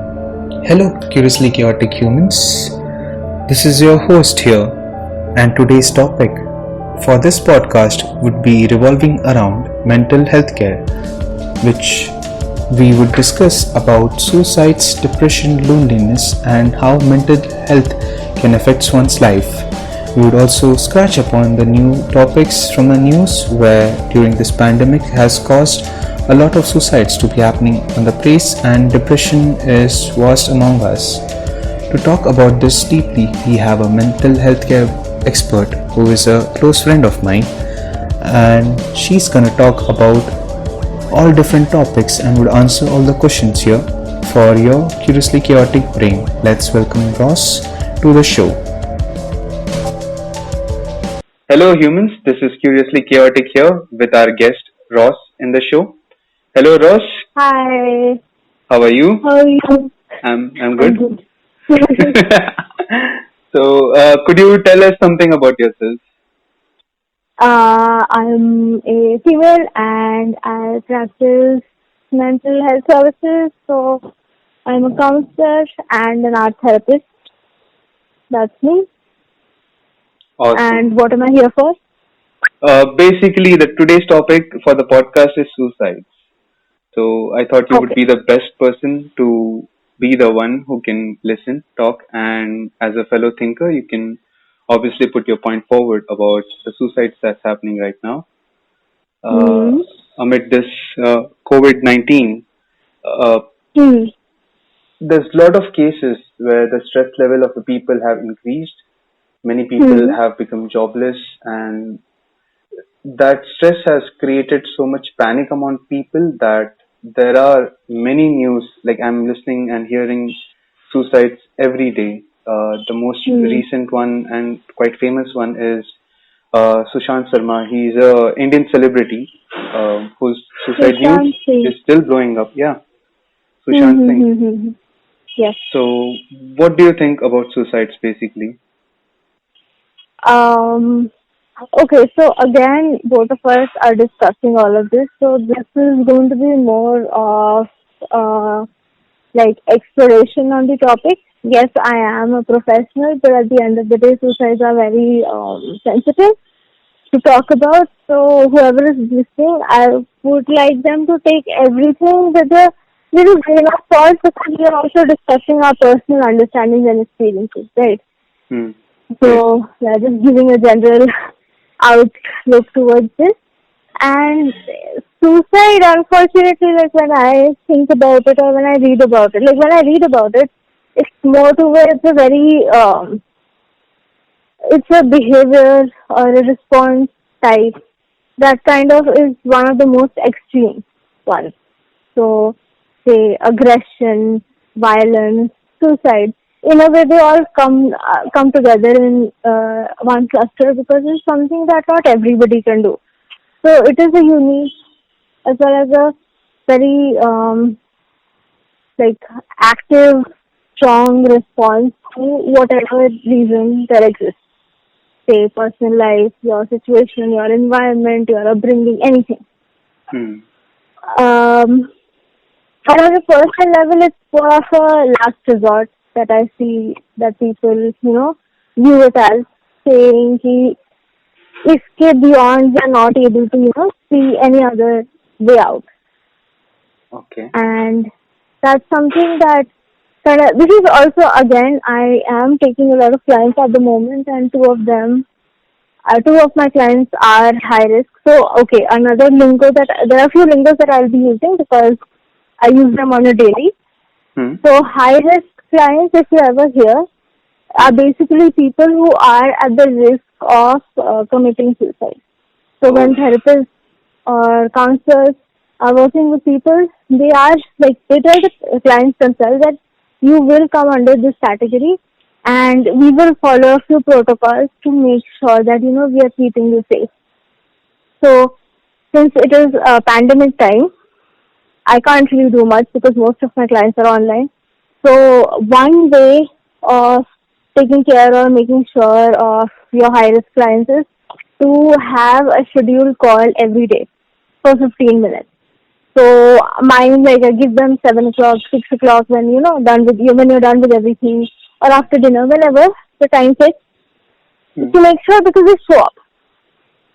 Hello, curiously chaotic humans. This is your host here, and today's topic for this podcast would be revolving around mental health care, which we would discuss about suicides, depression, loneliness, and how mental health can affect one's life. We would also scratch upon the new topics from the news where during this pandemic has caused a lot of suicides to be happening on the place and depression is vast among us. To talk about this deeply, we have a mental health care expert who is a close friend of mine, and she's gonna talk about all different topics and would answer all the questions here for your curiously chaotic brain. Let's welcome Ross to the show. Hello, humans. This is Curiously Chaotic here with our guest Ross in the show. Hello, Ross. Hi, How are you? how are you? I'm I'm good. good. So, could you tell us something about yourself? I'm a female and I practice mental health services. So I'm a counselor and an art therapist. That's me. Awesome. And what am I here for? Basically, the today's topic for the podcast is suicide. So, I thought you would Okay. be the best person to be the one who can listen, talk, and as a fellow thinker, you can obviously put your point forward about the suicides that's happening right now. Uh, Hmm. Amid this COVID 19, uh, Hmm. there's a lot of cases where the stress level of the people have increased. Many people Hmm. have become jobless, and that stress has created so much panic among people that there are many news. Like I'm listening and hearing suicides every day. The most Hmm. recent one and quite famous one is Sushant Sharma. He's a Indian celebrity whose suicide news Sushant Singh. is still blowing up. Yeah, Hmm. Sushant Hmm. Singh. Hmm. Hmm. Hmm. Yes. So, what do you think about suicides, basically? Um. Okay, so again, both of us are discussing all of this. So this is going to be more of like exploration on the topic. Yes, I am a professional, but at the end of the day, suicides are very sensitive to talk about. So whoever is listening, I would like them to take everything with a little grain of salt because we are also discussing our personal understandings and experiences, right? Hmm. Yes. So yeah, just giving a general outlook towards this. And suicide, unfortunately, like when I think about it or when I read about it, like when I read about it, it's more towards a very, it's a behavior or a response type that kind of is one of the most extreme ones. So, say aggression, violence, suicide. In a way, they all come together in one cluster because it's something that not everybody can do. So it is a unique as well as a very like active, strong response to whatever reason there exists. Say personal life, your situation, your environment, your upbringing, anything. Hmm. Um, and on a personal level, it's more of a last resort that I see that people, view it as saying कि इसके beyond they are not able to, see any other way out. Okay. And that's something that kind of, this is also again, I am taking a lot of clients at the moment, and two of my clients are high risk. So, okay, another lingo that there are a few lingos that I'll be using because I use them on a daily. Hmm. So, high risk clients, if you ever hear, Hmm. are basically people who are at the risk of committing suicide. So, Oh. when therapists or counselors are working with people, they are like they tell the clients themselves that you will come under this category and we will follow a few protocols to make sure that we are keeping you safe. So since it is a pandemic time, I can't really do much because most of my clients are online. So one way of taking care or making sure of your high risk clients is to have a scheduled call every day for 15 minutes. So mine, like I give them 7 o'clock, 6 o'clock when done with you, when you're done with everything, or after dinner, whenever the time fits, Hmm. to make sure because they show up.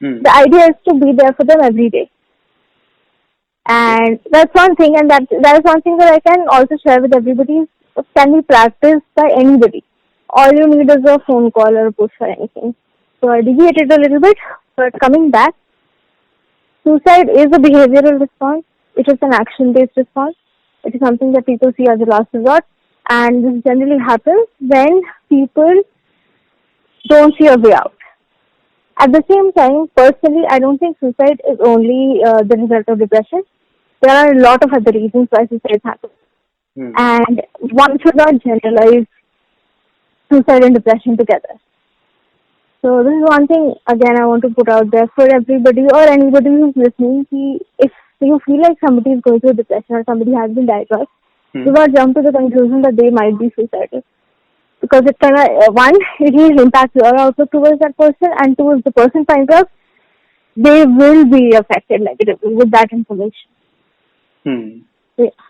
Hmm. The idea is to be there for them every day, Okay. and that's one thing, and that is one thing that I can also share with everybody. Can be practiced by anybody. All you need is a phone call or a push or anything. So I deviated a little bit, but coming back, suicide is a behavioral response. It is an action-based response. It is something that people see as a last resort, and this generally happens when people don't see a way out. At the same time, personally, I don't think suicide is only the result of depression. There are a lot of other reasons why suicide happens, Hmm. and one should not generalize suicide and depression together. So this is one thing again I want to put out there for everybody or anybody who's listening. If you feel like somebody is going through depression or somebody has been diagnosed, do Hmm. not jump to the conclusion that they might be suicidal, because it can one, it will impact your outlook towards that person, and two, if the person finds out, they will be affected negatively with that information. Hmm. So, yeah,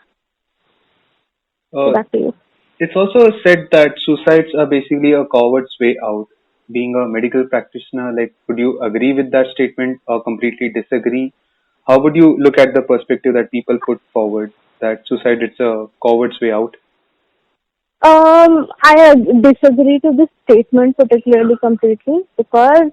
so Uh, back to you. it's also said that suicides are basically a coward's way out. Being a medical practitioner, like, would you agree with that statement or completely disagree? How would you look at the perspective that people put forward that suicide is a coward's way out? I disagree to this statement particularly completely, because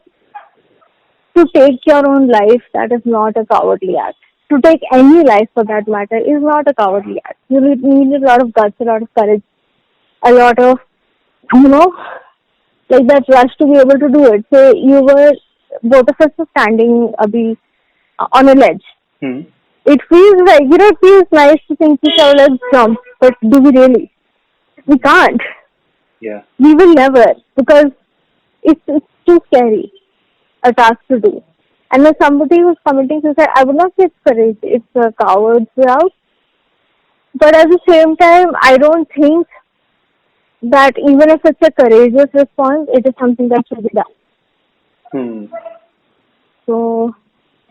to take your own life, that is not a cowardly act. To take any life for that matter is not a cowardly act. You need a lot of guts, a lot of courage, a lot of, you know, like that rush to be able to do it. Say both of us were standing on a ledge. Hmm. It feels like, it feels nice to think we shall let's jump, but do we really? We can't. Yeah. We will never, because it's too scary a task to do. And as somebody who's committing suicide, I would not say it's courage, it's a coward's route. But at the same time, I don't think that even if it's a courageous response, it is something that should be done. Hmm. So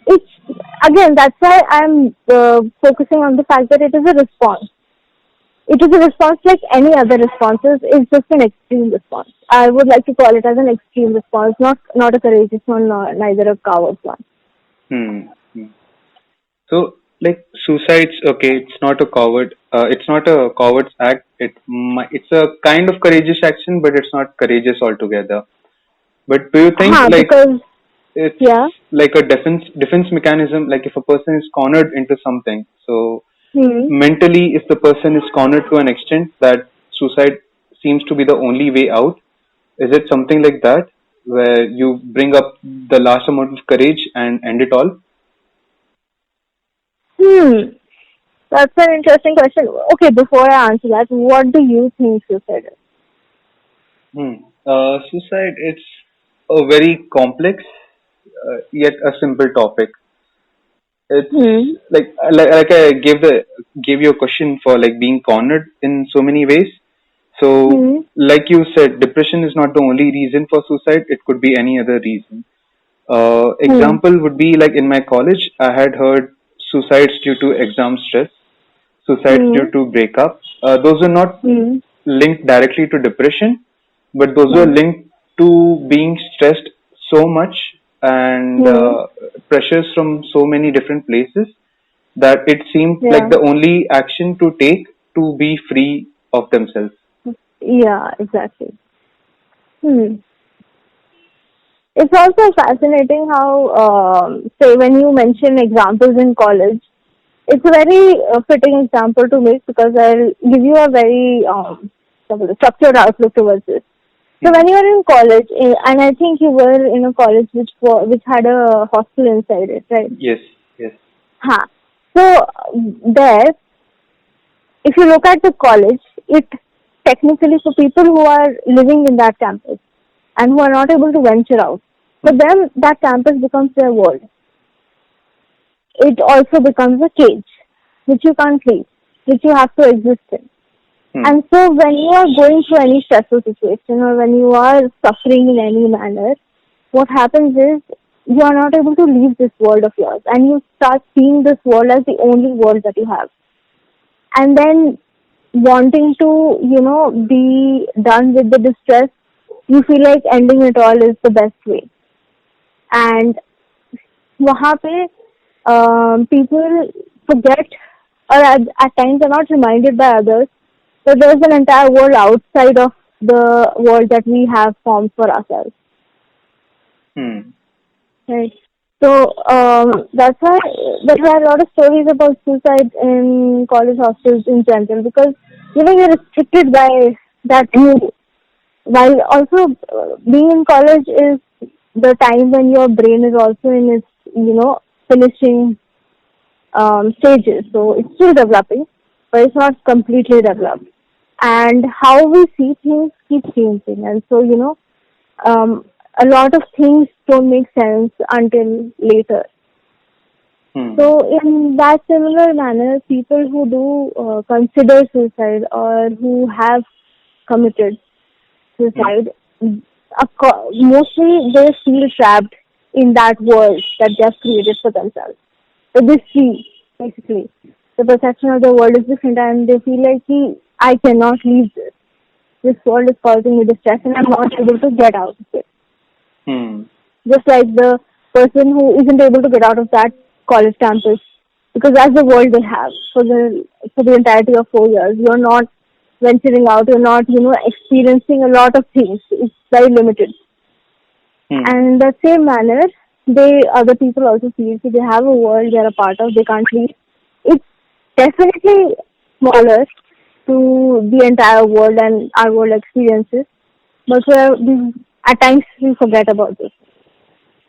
it's, again, that's why I'm focusing on the fact that it is a response. It is a response like any other responses. It's just an extreme response. I would like to call it as an extreme response, not a courageous one, nor neither a coward's one. Hmm. Hmm. So, like suicides, okay, it's not a coward. It's not a coward's act. It's a kind of courageous action, but it's not courageous altogether. But do you think like Because it's yeah. like a defense mechanism? Like if a person is cornered into something, so Hmm. mentally, if the person is cornered to an extent that suicide seems to be the only way out, is it something like that where you bring up the last amount of courage and end it all? Hmm. That's an interesting question. Okay, before I answer that, what do you think suicide is? Hmm. Suicide, it's a very complex yet a simple topic. It's Hmm. like I gave you a question for like being cornered in so many ways. So Hmm. like you said, depression is not the only reason for suicide. It could be any other reason. Hmm. Example would be like in my college, I had heard suicides due to exam stress, suicides due Hmm. to breakup. Those are not Hmm. linked directly to depression, but those were Hmm. linked to being stressed so much and Hmm. pressures from so many different places that it seemed like Yeah. the only action to take to be free of themselves. Yeah. Exactly. Hmm. It's also fascinating how, say, when you mention examples in college, it's a very fitting example to make, because I'll give you a very structured outlook towards this. So Hmm. when you were in college, and I think you were in a college which had a hostel inside it, right? Yes, yes. Ha. So there, if you look at the college, it technically, for people who are living in that campus and who are not able to venture out, for Hmm. them that campus becomes their world. It also becomes a cage which you can't leave, which you have to exist in. Hmm. And so when you are going through any stressful situation, or when you are suffering in any manner, what happens is you are not able to leave this world of yours, and you start seeing this world as the only world that you have. And then wanting to, be done with the distress, you feel like ending it all is the best way. And वहाँ पे people forget, or at times are not reminded by others that there's an entire world outside of the world that we have formed for ourselves. Hmm. Right. So that's why a lot of stories about suicide in college hostels in general, because you're restricted by that mood. While also being in college is the time when your brain is also in its finishing stages. So it's still developing, but it's not completely developed. And how we see things keep changing, and so um, a lot of things don't make sense until later. Hmm. So in that similar manner, people who do consider suicide or who have committed Hmm. suicide, mostly they feel trapped in that world that they have created for themselves. So they see, basically, the perception of the world is different, and they feel like, I cannot leave this. This world is causing me distress, and I'm not able to get out of it. Hmm. Just like the person who isn't able to get out of that college campus, because that's the world they have for the entirety of 4 years. You're not venturing out. You're not experiencing a lot of things. It's very limited. Hmm. And in the same manner, other people also feel that they have a world they're a part of. They can't leave. It's definitely smaller to the entire world and our world experiences, but at times we forget about this.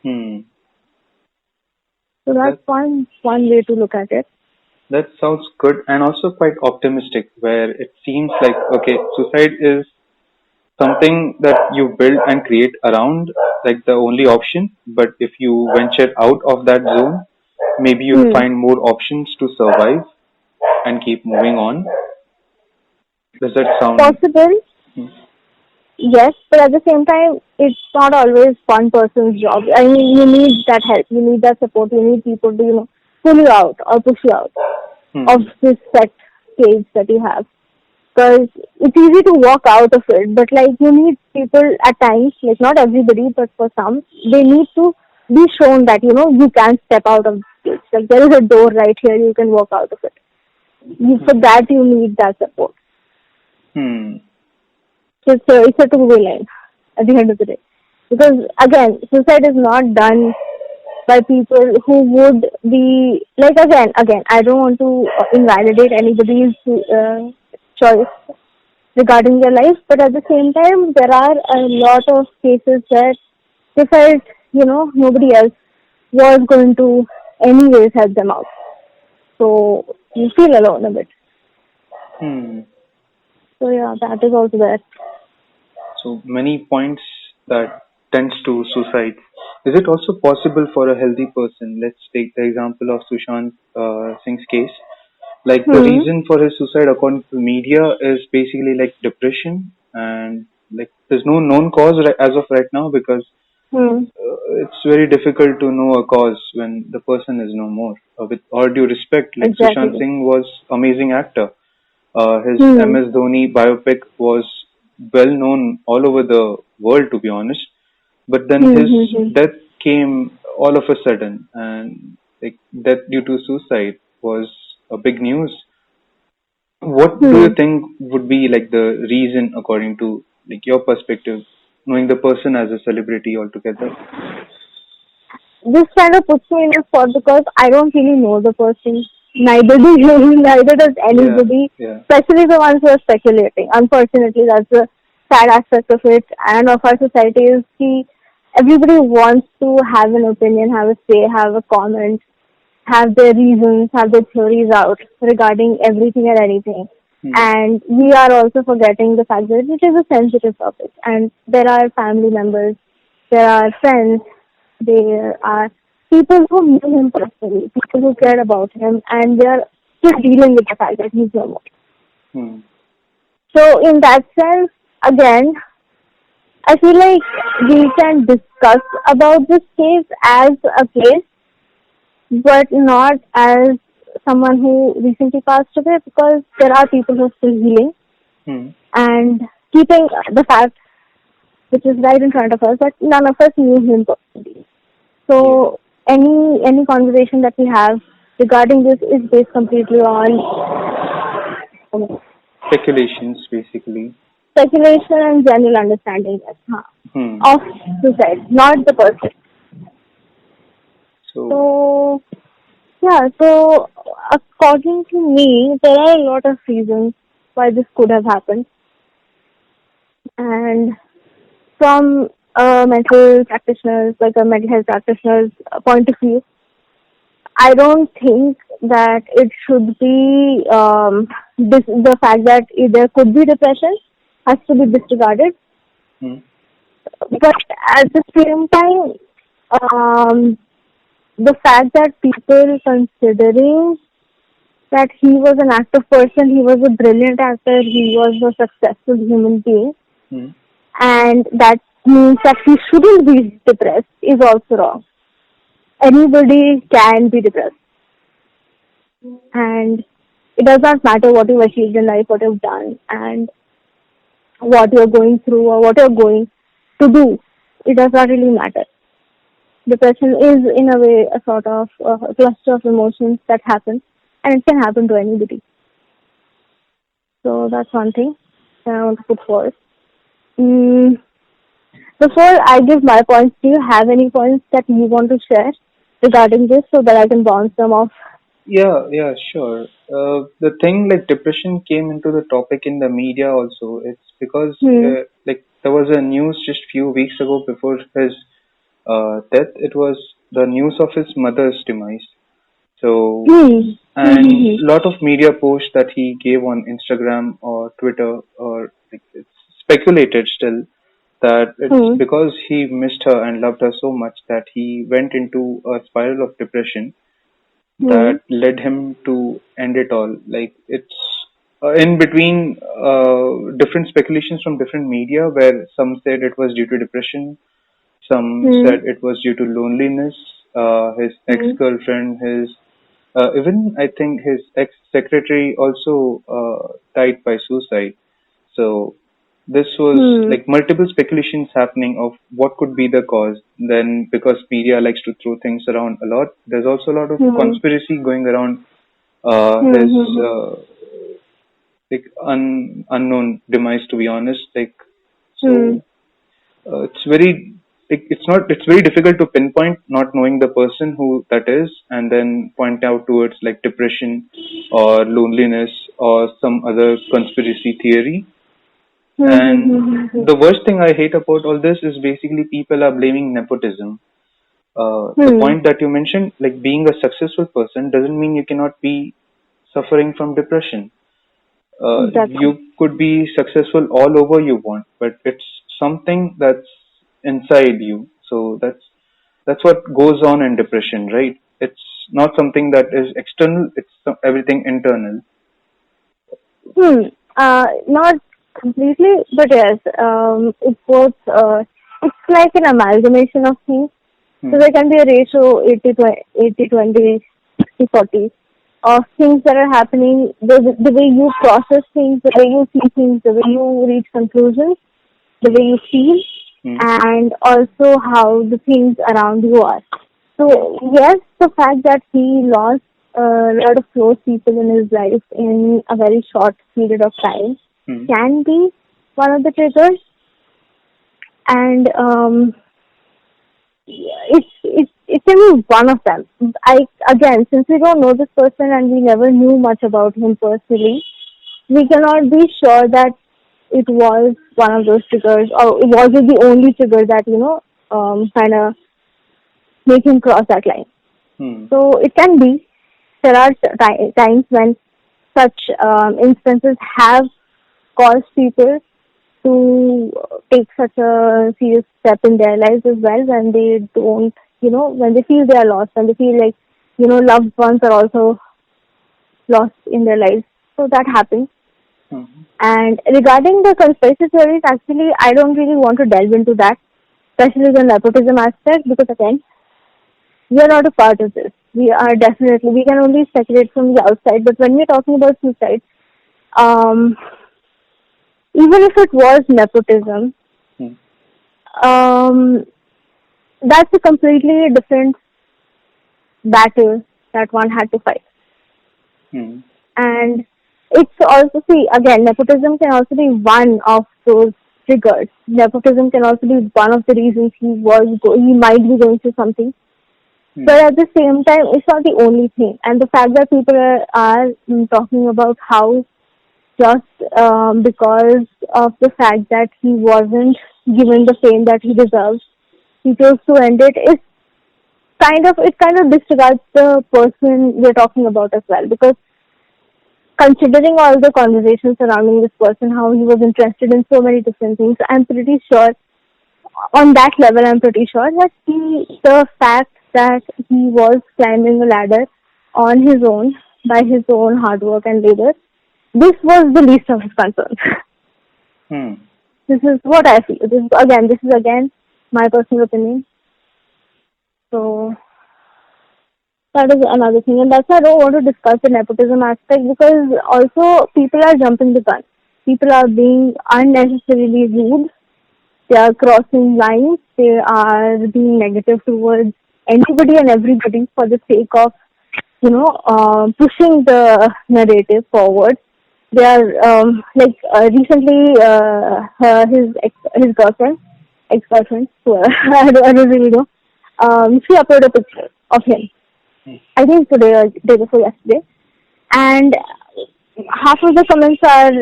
Hmm. So that's That one way to look at it. that sounds good and also quite optimistic. Where it seems like okay, suicide is something that you build and create around like the only option. But if you venture out of that zone, maybe you'll Hmm. find more options to survive and keep moving on. Does that sound? Possible, Hmm. yes, but at the same time, it's not always one person's job. I mean, you need that help, you need that support, you need people to pull you out or push you out of Hmm. this set cage that you have. Because it's easy to walk out of it, but like you need people at times, like not everybody, but for some, they need to be shown that you can step out of this. Like there is a door right here, you can walk out of it. For Hmm. that, you need that support. Hmm. So it's a two-way line at the end of the day. Because again, suicide is not done by people who would be like, again. I don't want to invalidate anybody's choice regarding their life, but at the same time, there are a lot of cases where they felt nobody else was going to anyways help them out. So you feel alone a bit. Hmm. So yeah, that is also there. So many points that tends to suicide. Is it also possible for a healthy person? Let's take the example of Sushant Singh's case. Like the Hmm. reason for his suicide, according to media, is basically like depression, and like there's no known cause as of right now because Hmm. it's very difficult to know a cause when the person is no more. With all due respect, like Sushant Exactly. Singh was amazing actor. His Hmm. MS Dhoni biopic was well known all over the world, to be honest. But then Hmm. his Hmm. Hmm. death came all of a sudden, and like death due to suicide was a big news. What do you Hmm. think would be like the reason, according to like your perspective, knowing the person as a celebrity altogether? This kind of puts me in a spot because I don't really know the person. Neither do you, neither does Yeah, anybody, yeah. especially the ones who are speculating. Unfortunately, that's the sad aspect of it and of our society is everybody wants to have an opinion, have a say, have a comment, have their reasons, have their theories out regarding everything and anything. Hmm. And we are also forgetting the fact that it is a sensitive topic and there are family members, there are friends, there are people who knew him personally, people who cared about him, and they are still dealing with the fact that he's no more. Hmm. So in that sense, again, I feel like we can discuss about this case as a case, but not as someone who recently passed away, because there are people who are still healing Hmm. and keeping the fact which is right in front of us that none of us knew him personally. Yeah. So any conversation that we have regarding this is based completely on Speculations, basically. speculation and general understanding, yes, Hmm. of suicide, not the person. So, So yeah, so according to me, there are a lot of reasons why this could have happened, and from a mental practitioners, like a mental health practitioner's point of view, I don't think that it should be the fact that there could be depression has to be disregarded. hmm. But at the same time, um, the fact that people considering that he was an active person, he was a brilliant actor, he was a successful human being, Hmm. and that means that he shouldn't be depressed is also wrong. Anybody can be depressed, and it does not matter what you've achieved in life, what you've done, and what you're going through or what you're going to do. It does not really matter. Depression is, in a way, a sort of a cluster of emotions that happen, and it can happen to anybody. So that's one thing that I want to put forward. Mm, Before I give my points, do you have any points that you want to share regarding this so that I can bounce them off? Yeah, yeah, sure. The thing like depression came into the topic in the media also. It's because Hmm. like there was a news just few weeks ago before his death. It was the news of his mother's demise. So, Hmm. Hmm. and Hmm. lot of media posts that he gave on Instagram or Twitter, or like it's speculated still that it's Hmm. because he missed her and loved her so much that he went into a spiral of depression Hmm. that led him to end it all. Like it's in between different speculations from different media, where some said it was due to depression, some Hmm. said it was due to loneliness. His ex Hmm. girlfriend, his even I think his ex secretary also died by suicide. So this was Hmm. like multiple speculations happening of what could be the cause. Then because media likes to throw things around a lot, there's also a lot of Hmm. conspiracy going around Hmm. his Hmm. like unknown demise. To be honest, like Hmm. so it's very it's very difficult to pinpoint not knowing the person who that is and then point out towards like depression or loneliness or some other conspiracy theory. Hmm. Hmm. And Hmm. Hmm. the worst thing I hate about all this is basically people are blaming nepotism. The Hmm. point that you mentioned, like being a successful person doesn't mean you cannot be suffering from depression. Exactly. You could be successful all over you want, but it's something that's inside you. So that's what goes on in depression, right? It's not something that is external. It's everything internal. Hmm. Not completely, but yes. It's both. It's like an amalgamation of things. So Hmm. there can be a ratio 80-20, 60-40 of things that are happening. The way you process things, the way you see things, the way you reach conclusions, the Hmm. way you feel, Hmm. and also how the things around you are. Yeah. So yes, the fact that he lost a lot of close people in his life in a very short period of time Hmm. can be one of the triggers, and it can be one of them. I Again, since we don't know this person and we never knew much about him personally, we cannot be sure that it was one of those triggers, or was it the only trigger that kind of make him cross that line. Hmm. So it can be. There are times when such instances have caused people to take such a serious step in their lives as well, when they don't, when they feel they are lost, when they feel like, loved ones are also lost in their lives. So that happens. Mm-hmm. And regarding the conspiracy theories, actually, I don't really want to delve into that, especially the nepotism aspect, because again, we are not a part of this. We can only speculate from the outside. But when we're talking about suicide, um, even if it was nepotism, um, that's a completely different battle that one had to fight. Mm-hmm. And it's also, see, again, nepotism can also be one of those triggers. Nepotism can also be one of the reasons he might be going through something. But at the same time, it's not the only thing. And the fact that people are talking about how just because of the fact that he wasn't given the fame that he deserves, he chose to end it, is it kind of disregards the person we're talking about as well. Because considering all the conversations surrounding this person, how he was interested in so many different things, I'm pretty sure, on that level, I'm pretty sure that the fact that he was climbing a ladder on his own, by his own hard work and labor, this was the least of his concerns. Hmm. This is what I feel. This is again my personal opinion. So that is another thing, and that's why I don't want to discuss the nepotism aspect, because also people are jumping the gun. People are being unnecessarily rude. They are crossing lines. They are being negative towards anybody and everybody for the sake of, pushing the narrative forward. They are recently his ex girlfriend, who I don't really know. She uploaded a picture of him. I think today or day before yesterday, and half of the comments are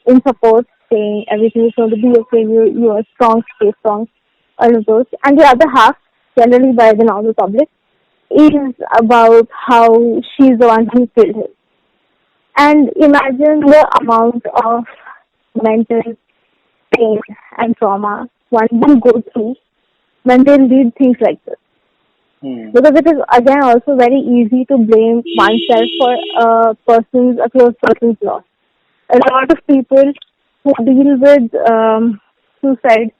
in support, saying everything is going to be okay. You are strong, stay strong, all of those. And the other half, generally by the normal public, is about how she's the one who killed him. And imagine the amount of mental pain and trauma one will go through when they read things like this. Because it is again also very easy to blame oneself for a close person's loss. A lot of people who deal with suicide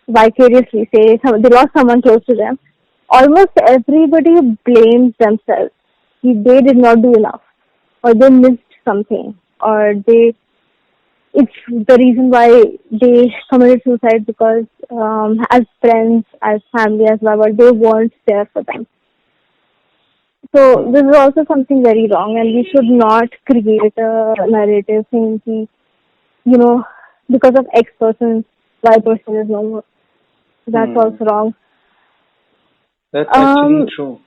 vicariously, say they lost someone close to them, almost everybody blames themselves. They did not do enough, or they missed something, or it's the reason why they committed suicide, because as friends, as family, as lover, they weren't there for them. So this is also something very wrong, and we should not create a narrative saying, because of X person, Y person is no more. That's also wrong. That's actually Um, true.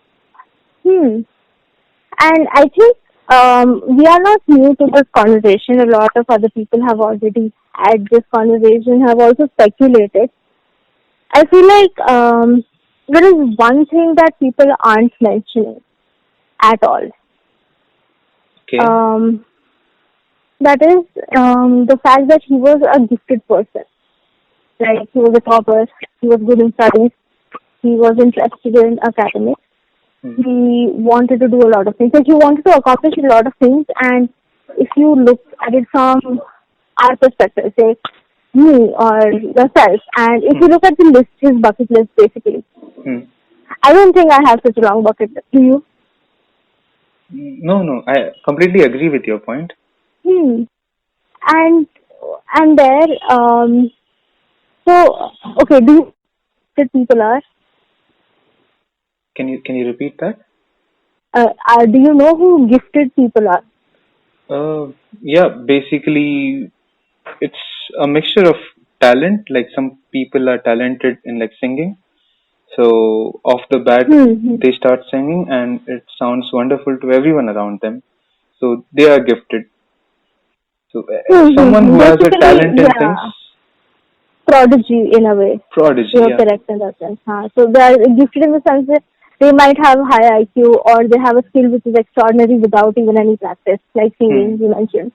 hmm. And I think we are not new to this conversation. A lot of other people have already had this conversation, have also speculated. I feel like there is one thing that people aren't mentioning at all. Okay. Um, that is the fact that he was a gifted person. Like, he was a topper, he was good in studies, he was interested in academics, he wanted to do a lot of things. Like, he wanted to accomplish a lot of things, and if you look at it from our perspective, say me or yourself, and if you look at the list, his bucket list basically, I don't think I have such a long bucket list. Do you? No, no, I completely agree with your point. Hmm. And there, so okay, do you know what people are? Can you repeat that? Do you know who gifted people are? Yeah, basically, it's a mixture of talent. Like some people are talented in like singing. So off the bat, Hmm. they start singing, and it sounds wonderful to everyone around them. So they are gifted. So someone who has a Basically, talent in things, yeah, prodigy in a way. prodigy. You're Yeah. correct in that sense. Huh? So they are gifted in the sense that they might have high IQ, or they have a skill which is extraordinary without even any practice, like Hmm. singing, you mentioned.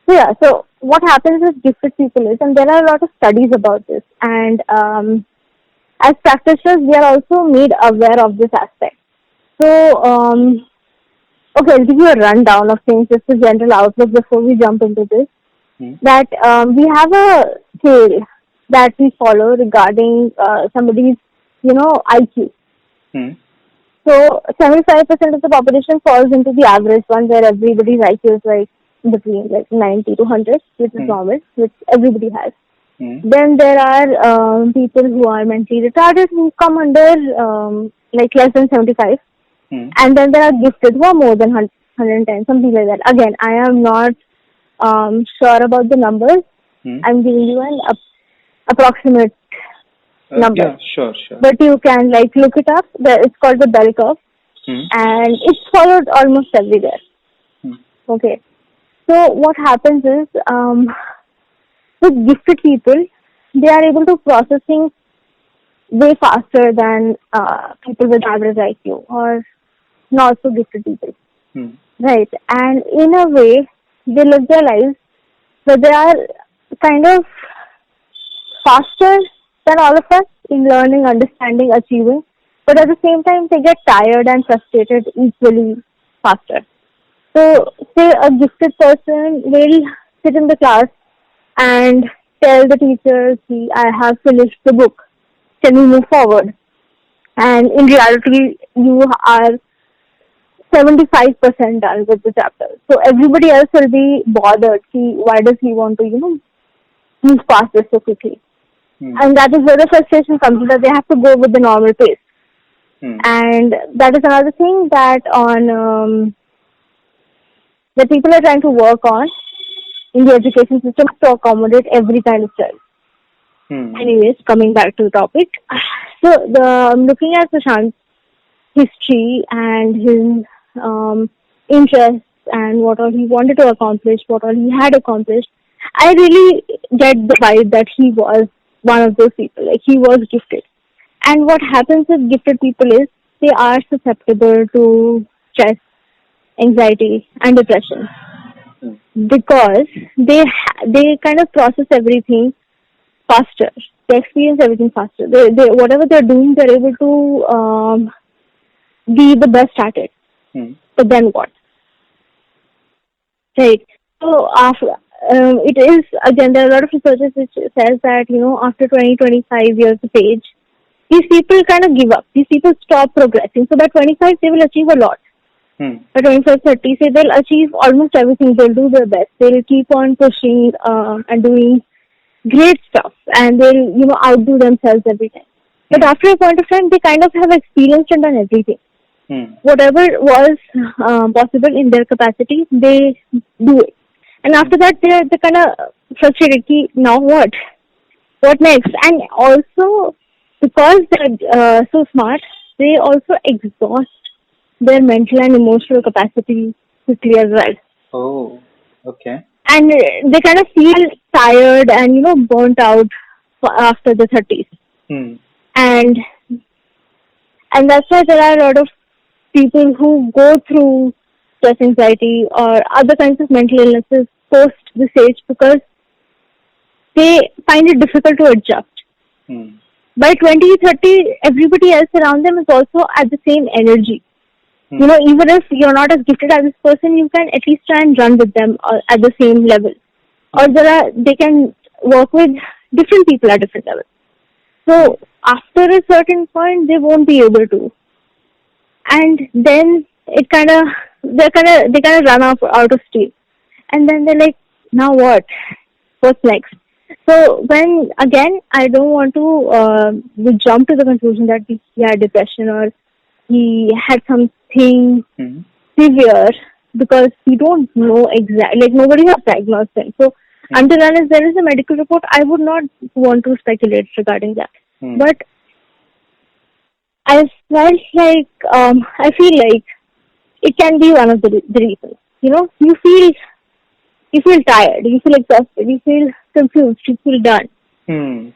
So yeah, so what happens with gifted people is, and there are a lot of studies about this, and as practitioners, we are also made aware of this aspect. So, okay, I'll give you a rundown of things, just a general outlook before we jump into this. Hmm. that we have a scale that we follow regarding somebody's, IQ. Hmm. So 75% of the population falls into the average one where everybody's IQ is like between like 90 to 100, which is Hmm. normal, which everybody has. Hmm. Then there are people who are mentally retarded who come under like less than 75. Hmm. And then there are gifted who are more than 110, something like that. Again, I am not sure about the numbers. Hmm. I'm giving you an approximate number. Yeah, sure, sure. But you can like look it up. It's called the bell curve, Hmm. and it's followed almost everywhere. Hmm. Okay. So what happens is with gifted people, they are able to process things way faster than people with average IQ or not so gifted people. Hmm. Right. And in a way, they live their lives, but they are kind of faster than all of us in learning, understanding, achieving. But at the same time, they get tired and frustrated equally faster. So, say a gifted person will sit in the class and tell the teacher, see, I have finished the book. Can we move forward? And in reality, you are 75% done with the chapter. So everybody else will be bothered. See, why does he want to, move past this so quickly? Hmm. And that is where the frustration comes, that they have to go with the normal pace. Hmm. And that is another thing that people are trying to work on in the education system to accommodate every kind of child. Hmm. Anyways, coming back to the topic. So, looking at Prashant's history and his interests and what all he wanted to accomplish, what all he had accomplished, I really get the vibe that he was one of those people. Like, he was gifted. And what happens with gifted people is they are susceptible to stress, anxiety, and depression Hmm. because they kind of process everything faster. They experience everything faster. They whatever they're doing, they're able to be the best at it. Hmm. But then what? Right. So after it is again, there are a lot of researchers which says that after 20-25 years of age, these people kind of give up. These people stop progressing. So by 25 they will achieve a lot. Hmm. By 25-30, say they'll achieve almost everything. They'll do their best. They'll keep on pushing and doing great stuff, and they'll outdo themselves every time. But Hmm. after a point of time, they kind of have experienced and done everything. Hmm. Whatever was possible in their capacity, they do it. And after that, they're kind of frustrated. Ki, now what? What next? And also, because they're so smart, they also exhaust their mental and emotional capacity quickly as well. Oh, okay. And they kind of feel tired and burnt out after the 30s. Hmm. And that's why there are a lot of people who go through stress, anxiety, or other kinds of mental illnesses post this age because they find it difficult to adjust. Hmm. By 20-30, everybody else around them is also at the same energy. Hmm. Even if you're not as gifted as this person, you can at least try and run with them at the same level. Or they can work with different people at different levels. So after a certain point, they won't be able to. And then they kind of run out of steam. And then they're like, now what? What's next? So when again, I don't want to jump to the conclusion that he had depression or he had something Hmm. severe because we don't know exactly. Like nobody has diagnosed him. So Hmm. until unless there is a medical report, I would not want to speculate regarding that. Hmm. But I felt like I feel like it can be one of the reasons. You feel tired, you feel exhausted, you feel confused, you feel done, Hmm.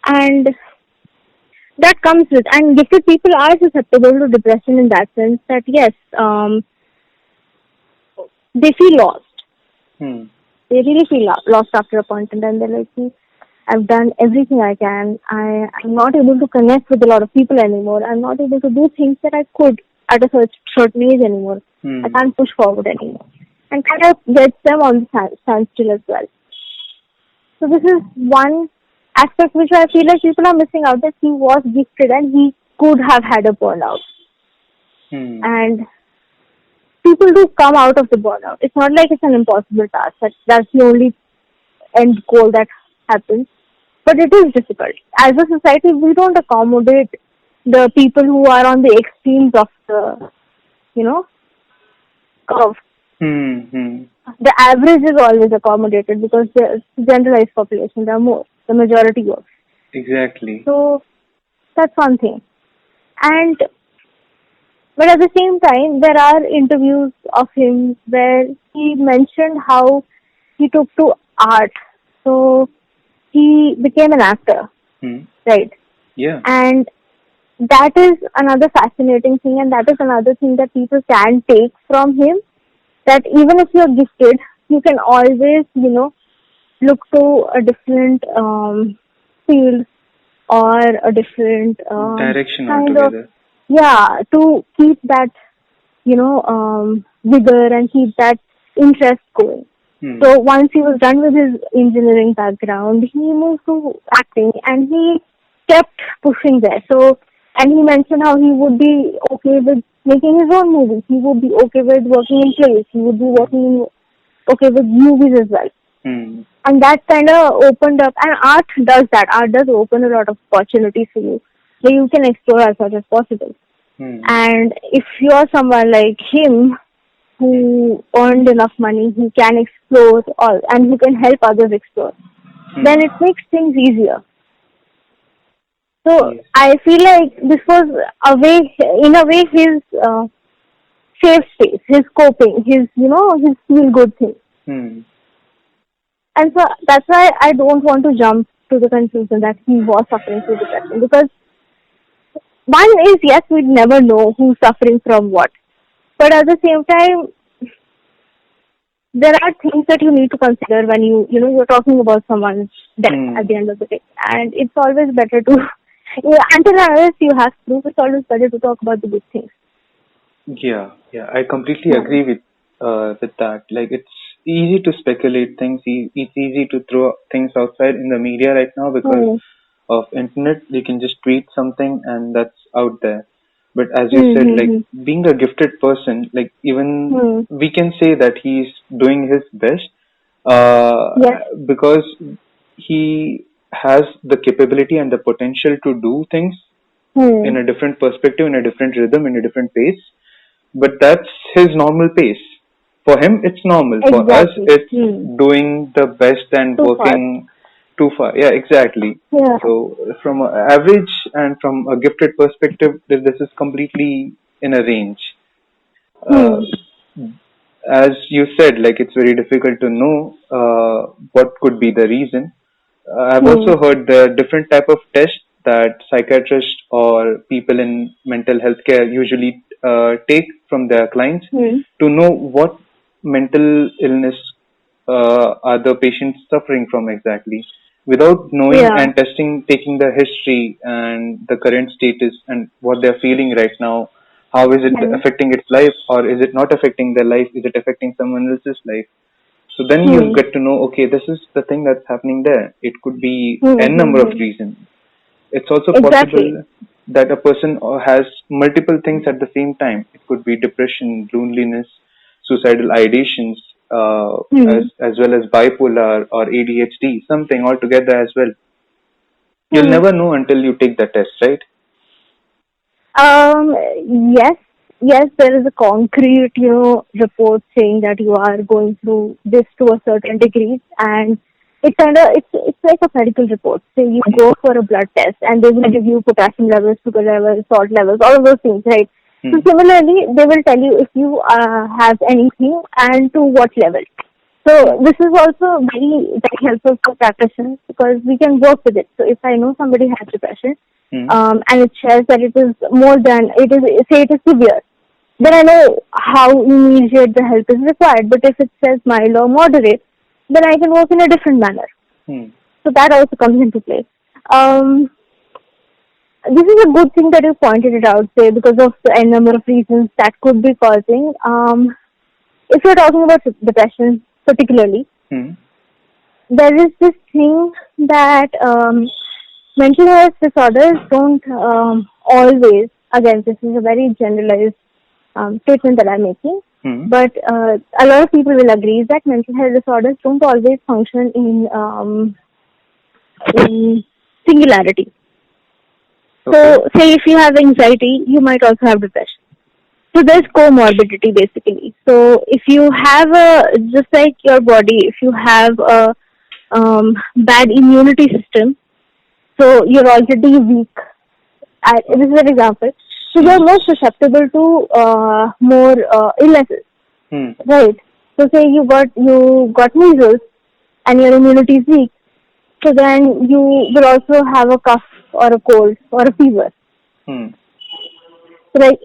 and that comes with. And gifted people are susceptible to depression in that sense that yes, they feel lost. Hmm. They really feel lost after a point, and then they're like, "See, I've done everything I can. I'm not able to connect with a lot of people anymore. I'm not able to do things that I could at a certain age anymore. I Hmm. can't push forward anymore." And kind of gets them on the standstill as well. So this is one aspect which I feel like people are missing out, that he was gifted and he could have had a burnout. Hmm. And people do come out of the burnout. It's not like it's an impossible task. That's the only end goal that happens. But it is difficult. As a society, we don't accommodate the people who are on the extremes of the, you know, curve. Hmm. Hmm. The average is always accommodated because the generalized population, there are more. The majority works. Exactly. So that's one thing. And but at the same time, there are interviews of him where he mentioned how he took to art. So he became an actor, Hmm. right? Yeah. And that is another fascinating thing, and that is another thing that people can take from him. That even if you're gifted, you can always, look to a different field or a different Direction kind of, altogether. to keep that, vigor and keep that interest going. Hmm. So once he was done with his engineering background, he moved to acting and he kept pushing there. So, and he mentioned how he would be okay with making his own movies. He would be okay with working in plays. He would be Hmm. okay with movies as well. Hmm. And that kind of opened up, and art does that. Art does open a lot of opportunities for you where you can explore as much as possible. Hmm. And if you're someone like him Hmm. who earned enough money, who can explore all and who can help others explore, Hmm. then it makes things easier. So Yes. I feel like this was in a way, his safe space, his coping, his feel good thing. Hmm. And so that's why I don't want to jump to the conclusion that he was suffering through depression, because one is, yes, we'd never know who's suffering from what, but at the same time, there are things that you need to consider when you're talking about someone's death at Hmm. the end of the day. And it's always better to, until unless you have proof, it's always better to talk about the good things. Yeah, yeah, I completely Hmm. agree with that. Like, it's easy to speculate things. It's easy to throw things outside in the media right now because Hmm. of internet. We can just tweet something and that's out there. But as you Hmm. said, Hmm. like Hmm. being a gifted person, like even Hmm. we can say that he's doing his best, uh, Yes. because he has the capability and the potential to do things Hmm. in a different perspective, in a different rhythm, in a different pace, but that's his normal pace. For him, it's normal. For us, Exactly. it's doing the best and Too fast. working too far. Yeah, exactly. Yeah. So, from an average and from a gifted perspective, this is completely in a range. Uh, Hmm. as you said, like it's very difficult to know what could be the reason. I've Hmm. also heard the different type of tests that psychiatrists or people in mental health care usually take from their clients Hmm. to know what mental illness are the patients suffering from exactly. Without knowing Yeah. and testing, taking the history and the current status and what they're feeling right now, how is it Hmm. affecting its life, or is it not affecting their life? Is it affecting someone else's life? So then you Hmm. get to know, okay, this is the thing that's happening there. It could be Hmm. n Hmm. number of Hmm. reasons. It's also Exactly. possible that a person has multiple things at the same time. It could be depression, loneliness, suicidal ideations, Hmm. as well as bipolar or ADHD, something altogether as well. You'll Hmm. never know until you take the test, right? Um, yes, yes, there is a concrete, report saying that you are going through this to a certain degree, and it's like a medical report. Say you go for a blood test, and they will give you potassium levels, sugar levels, salt levels, all of those things, right? So Hmm. similarly, they will tell you if you have anything and to what level. So Hmm. this is also very helpful for practitioners because we can work with it. So if I know somebody has depression, Hmm. and it says that it is more than say it is severe, then I know how immediate the help is required. But if it says mild or moderate, then I can work in a different manner. Hmm. So that also comes into play. Um, this is a good thing that you pointed it out, say, because of the n number of reasons that could be causing. If you're talking about depression particularly, Hmm. there is this thing that mental health disorders don't always, again, this is a very generalized statement that I'm making, but a lot of people will agree that mental health disorders don't always function in singularity. Okay. So, say if you have anxiety, you might also have depression. So there's comorbidity basically. So if you have just like your body, if you have a bad immunity system, so you're already weak. This is an example. So you're more susceptible to more illnesses, right? So say you got measles and your immunity is weak, so then you will also have a cough or a cold or a fever. So like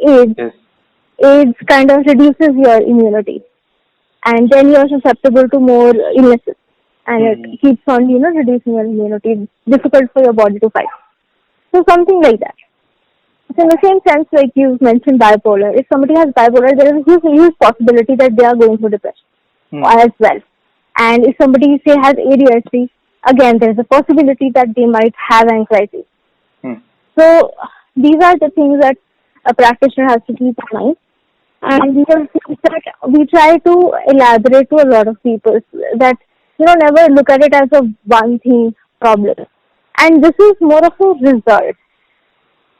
AIDS kind of reduces your immunity, and then you're susceptible to more illnesses, and it keeps on reducing your immunity. It's difficult for your body to fight. So something like that. So in the same sense, like you mentioned bipolar, if somebody has bipolar, there is a huge possibility that they are going through depression as well. And if somebody say has ADHD, again there is a possibility that they might have anxiety. So these are the things that a practitioner has to keep in mind. And these are things that we try to elaborate to a lot of people, that never look at it as a one thing problem. And this is more of a result.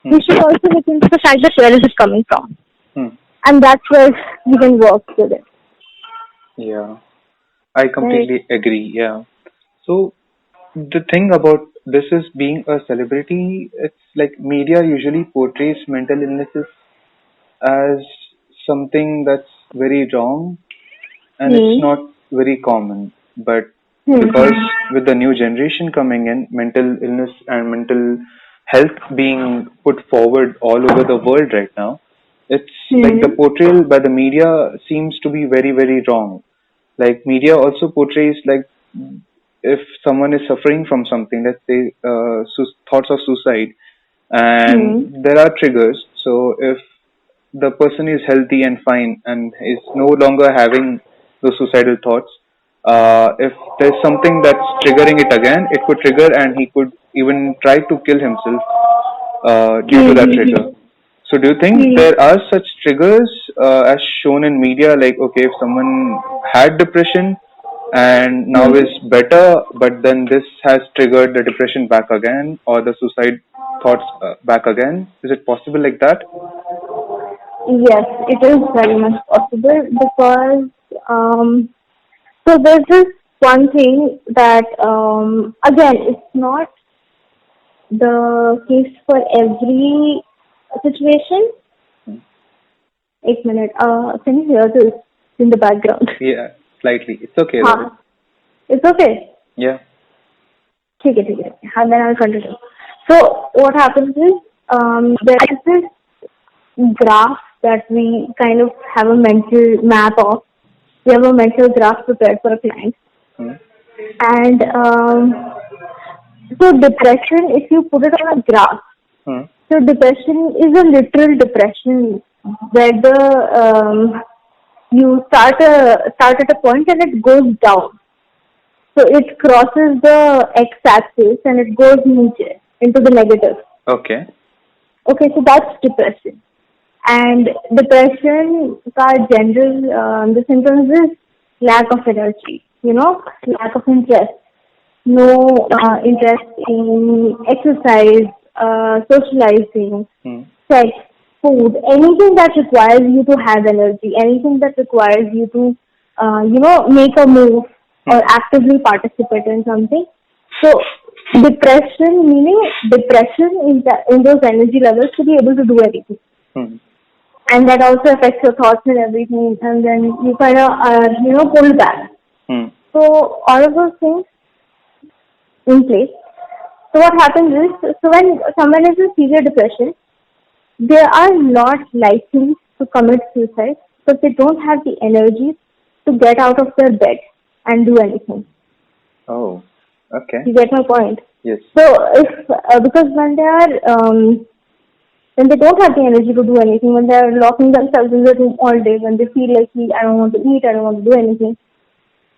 We should also look into the fact that where is it coming from, and that's where we can work with it. Yeah, I completely agree. Yeah. So the thing about this is being a celebrity, it's like media usually portrays mental illnesses as something that's very wrong and it's not very common. But because with the new generation coming in, mental illness and mental health being put forward all over the world right now, it's like the portrayal by the media seems to be very, very wrong. Like media also portrays like if someone is suffering from something, let's say thoughts of suicide, and there are triggers. So if the person is healthy and fine and is no longer having those suicidal thoughts, if there's something that's triggering it again, it could trigger and he could even try to kill himself due to that trigger. So do you think there are such triggers as shown in media, like, okay, if someone had depression and now is better, but then this has triggered the depression back again or the suicide thoughts back again? Is it possible like that? Yes, it is very much possible because so there's this one thing that again it's not the case for every situation. 8 minute. Can you hear this in the background? Yeah, slightly. It's okay though. Huh. It's okay. Yeah. ठीक है. And then I'll continue. So what happens is there is this graph that we kind of have a mental map of. We have a mental graph prepared for a client. And so depression, if you put it on a graph, so depression is a literal depression where you start at a point and it goes down. So it crosses the x-axis and it goes into the negative. Okay. Okay, so that's depression. And depression ka general the symptoms is lack of energy, lack of interest, no interest in exercise, socializing, sex, food, anything that requires you to have energy, anything that requires you to, make a move or actively participate in something. So depression, meaning depression in those energy levels to be able to do anything. And that also affects your thoughts and everything, and then you kind of pull back. So all of those things in place. So what happens is, so when someone is in severe depression, they are not likely to commit suicide because they don't have the energy to get out of their bed and do anything. Oh, okay. You get my point? Yes. So if because when they are when they don't have the energy to do anything, when they are locking themselves in the room all day, when they feel like I don't want to eat, I don't want to do anything,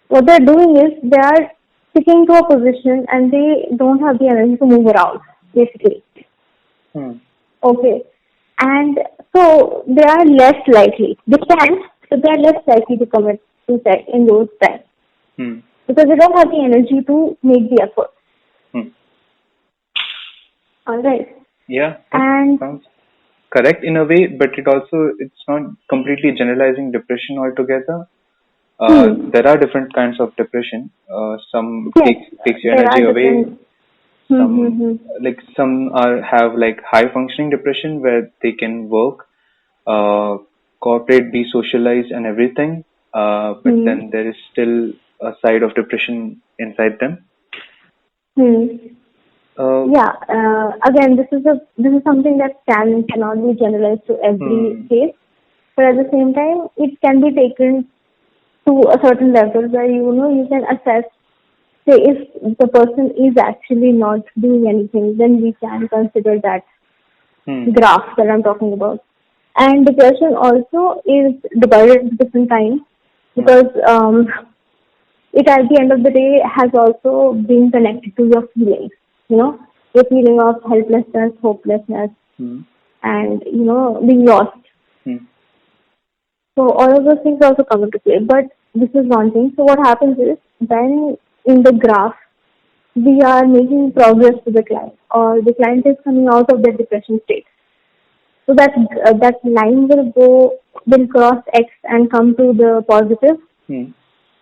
what they're doing is they are sticking to a position and they don't have the energy to move around, basically. Hmm. Okay. And so they are less likely. They can, but they are less likely to commit suicide in those times Hmm. because they don't have the energy to make the effort. Hmm. All right. Yeah, that And sounds correct in a way, but it's not completely generalizing depression altogether. hmm, There are different kinds of depression. Some yes, takes your there are energy away. different. Hmm, hmm, Some hmm. some are have like high functioning depression where they can work, uh, cooperate, be socialized, and everything. But Hmm. then there is still a side of depression inside them. Hmm. Uh, Yeah. Again, this is something that cannot be generalized to every hmm. case, but at the same time, it can be taken to a certain level where you can assess. Say if the person is actually not doing anything, then we can consider that Hmm. graph that I'm talking about. And depression also is divided into different kinds Hmm. because it at the end of the day has also been connected to your feelings. You know, your feeling of helplessness, hopelessness, Hmm. and being lost. Hmm. So all of those things also come into play. But this is one thing. So what happens is when in the graph we are making progress to the client, or the client is coming out of the depression state. So that line will cross X and come to the positive, Hmm.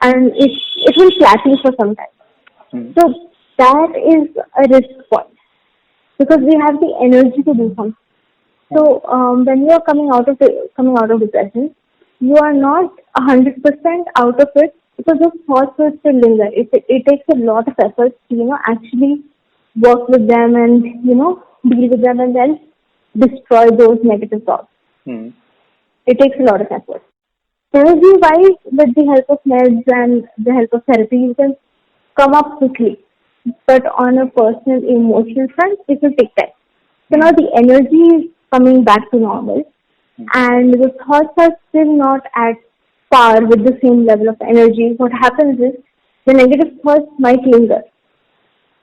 and it will flatten for some time. Hmm. So that is a risk point because we have the energy to do something. Hmm. So when you are coming out of depression, you are not 100% out of it because those thoughts will still linger. It takes a lot of effort to actually work with them and deal with them and then destroy those negative thoughts. Hmm. It takes a lot of effort. Energy wise, with the help of meds and the help of therapy, you can come up quickly. But on a personal emotional front, it will take time. So now Hmm. the energy is coming back to normal Hmm. and the thoughts are still not at par with the same level of energy. What happens is the negative thoughts might linger.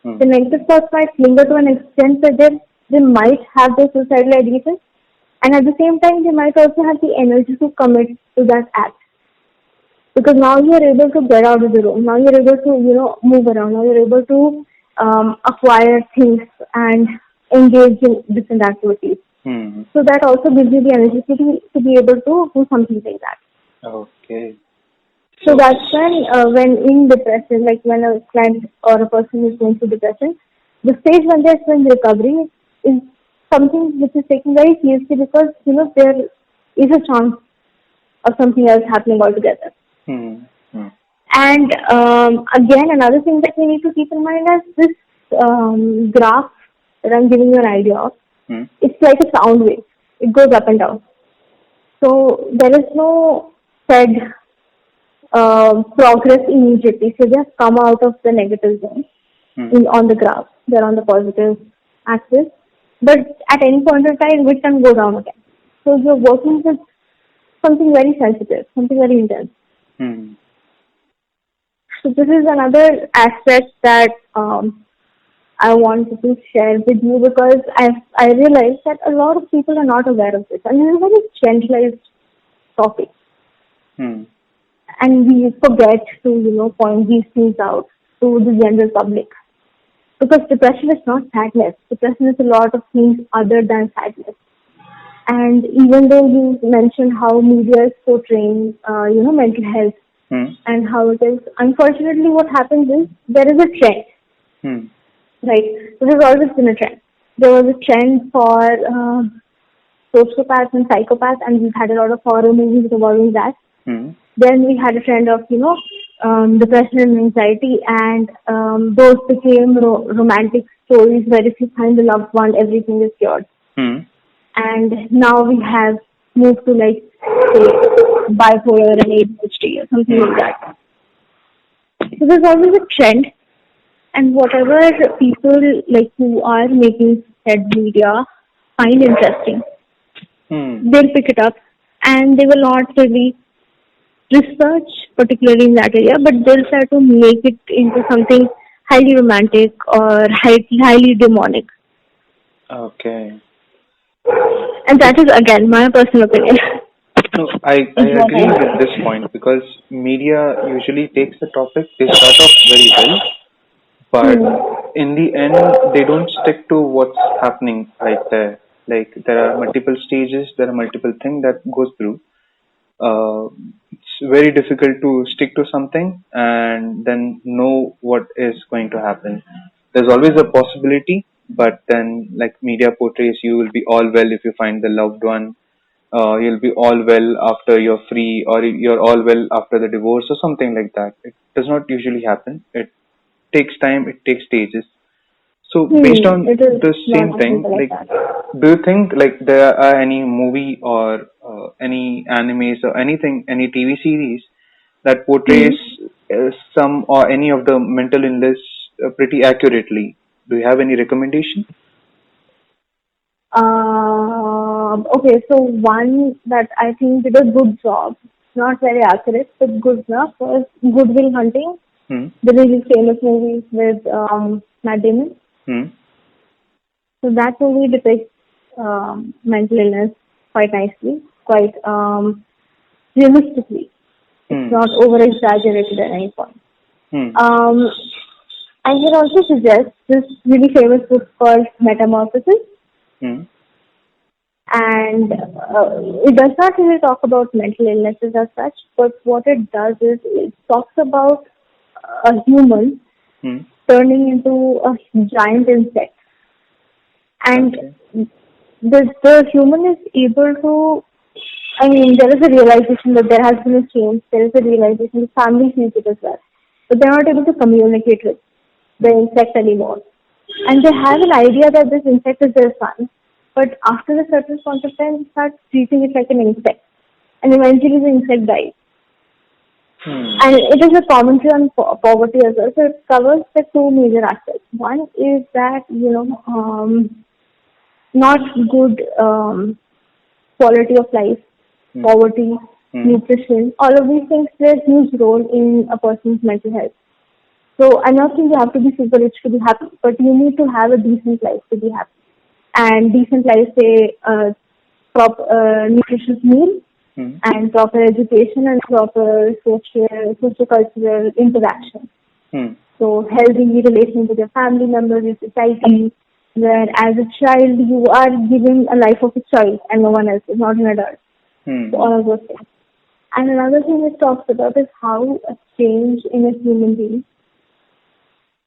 Hmm. The negative thoughts might linger to an extent that they might have those suicidal ideation, and at the same time they might also have the energy to commit to that act. Because now you're able to get out of the room. Now you're able to, move around. Now you're able to acquire things and engage in different activities. Hmm. So that also gives you the energy to be able to do something like that. Okay. So So. that's when in depression, like when a client or a person is going through depression, the stage when they're still in recovery is something which is taken very seriously because there is a chance of something else happening altogether. Hmm. Hmm. And again, another thing that we need to keep in mind is this graph that I'm giving you an idea of. Hmm. It's like a sound wave. It goes up and down. So there is no said progress immediately. So just come out of the negative zone Hmm. on the graph. They're on the positive axis. But at any point of time, it can go down again. So you're working with something very sensitive, something very intense. Hmm. So this is another aspect that I wanted to share with you because I realized that a lot of people are not aware of this, and it's a very generalized topic, Hmm. and we forget to point these things out to the general public because depression is not sadness. Depression is a lot of things other than sadness. And even though you mentioned how media is portraying, mental health Hmm. and how it is, unfortunately, what happens is there is a trend. Hmm. Right. So there's always been a trend. There was a trend for sociopaths and psychopaths, and we've had a lot of horror movies involving that. Hmm. Then we had a trend of, depression and anxiety, and those became romantic stories where if you find a loved one, everything is cured. Hmm. And now we have moved to like, say, bipolar and ADHD or something Hmm. like that. So there's always a trend and whatever people like who are making said media find interesting, Hmm. they'll pick it up and they will not really research particularly in that area, but they'll try to make it into something highly romantic or highly demonic. Okay. And So that is again my personal opinion. no, I Is what agree with I this point because media usually takes the topic, they start off very well, but hmm. in the end they don't stick to what's happening right there. Like there are multiple stages, there are multiple things that goes through. uh, it's very difficult to stick to something and then know what is going to happen. There's always a possibility, but then, like media portrays, you will be all well if you find the loved one. You'll be all well after you're free, or you're all well after the divorce, or something like that. It does not usually happen. It takes time, it takes stages. So based on It is the not same thing, simple like like, that. do you think like there are any movie or any animes or anything, any TV series that portrays Hmm. some or any of the mental illness pretty accurately? Do you have any recommendation? Okay, so one that I think did a good job, not very accurate, but good enough, was Goodwill Hunting, Hmm. the really famous movie with Matt Damon. Hmm. So that movie depicts mental illness quite nicely, quite realistically. It's Hmm. not over exaggerated at any point. Hmm. Um, I can also suggest this really famous book called Metamorphosis, Hmm. and it does not really talk about mental illnesses as such, but what it does is it talks about a human Hmm. turning into a giant insect, and Okay. the human is able to. I mean, there is a realization that there has been a change. There is a realization the family sees it as well, but they're not able to communicate with the Hmm. insect anymore. And they have an idea that this insect is their son, but after a certain point of time, they start treating it like an insect, and eventually the insect dies. Hmm. And it is a commentary on poverty as well. So it covers the two major aspects. One is that not good quality of life, Hmm. poverty, Hmm. nutrition, all of these things play a huge role in a person's mental health. So I'm not saying you have to be super rich to be happy, but you need to have a decent life to be happy. And decent life, say, proper nutritious meal Hmm. and proper education and proper socio-cultural interaction. Hmm. So healthy relations with your family members, your society, where as a child you are giving a life of a child and no one else is not an adult. So Hmm. all of those things. And another thing it talks about is how a change in a human being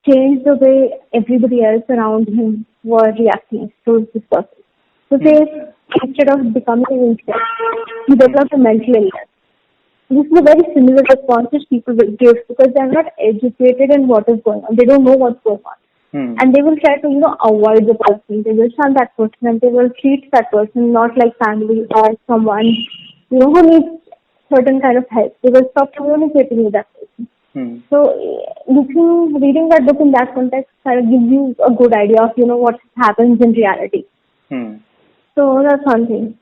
changed the way everybody else around him were reacting to this person. So Hmm. say instead of becoming an insect, he Hmm. developed a mental illness. This is a very similar response which people will give because they are not educated in what is going on. They don't know what's going on. Hmm. And they will try to, avoid the person. They will shun that person and they will treat that person not like family or someone, who needs certain kind of help. They will stop communicating with that person. Hmm. So reading that book in that context kind of gives you a good idea of, what happens in reality. Hmm. So that's one thing.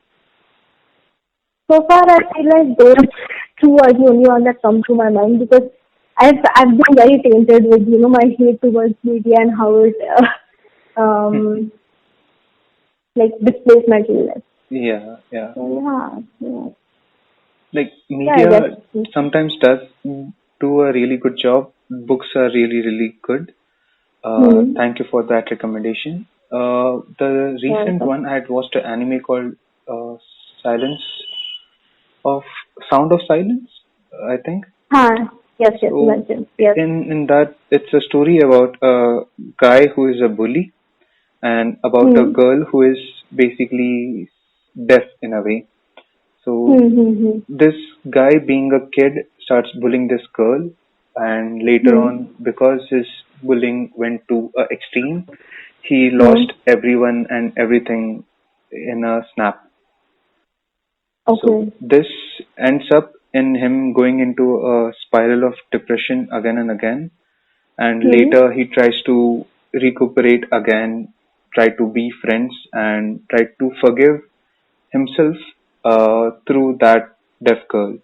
So far, I feel like those two are the only ones that come to my mind because I've been very tainted with my hate towards media and how it Hmm. um like displays my illness. Yeah. Yeah. So yeah, yeah, Like yeah. I media guess. sometimes does do a really good job. Books are really, really good. Hmm. Thank you for that recommendation. The Yeah. recent one I had watched an anime called uh, Silence of Sound of Silence, I think. Huh. Yes. Yes. You So mentioned. Yes. in that it's a story about a guy who is a bully and about a Hmm. girl who is basically deaf in a way. So Hmm. Hmm. this guy being a kid starts bullying this girl, and later Hmm. on, because his bullying went to a extreme, he Hmm. lost everyone and everything in a snap. So Okay. this ends up in him going into a spiral of depression again and again, and Hmm. later he tries to recuperate again, try to be friends, and try to forgive himself through that deaf girl.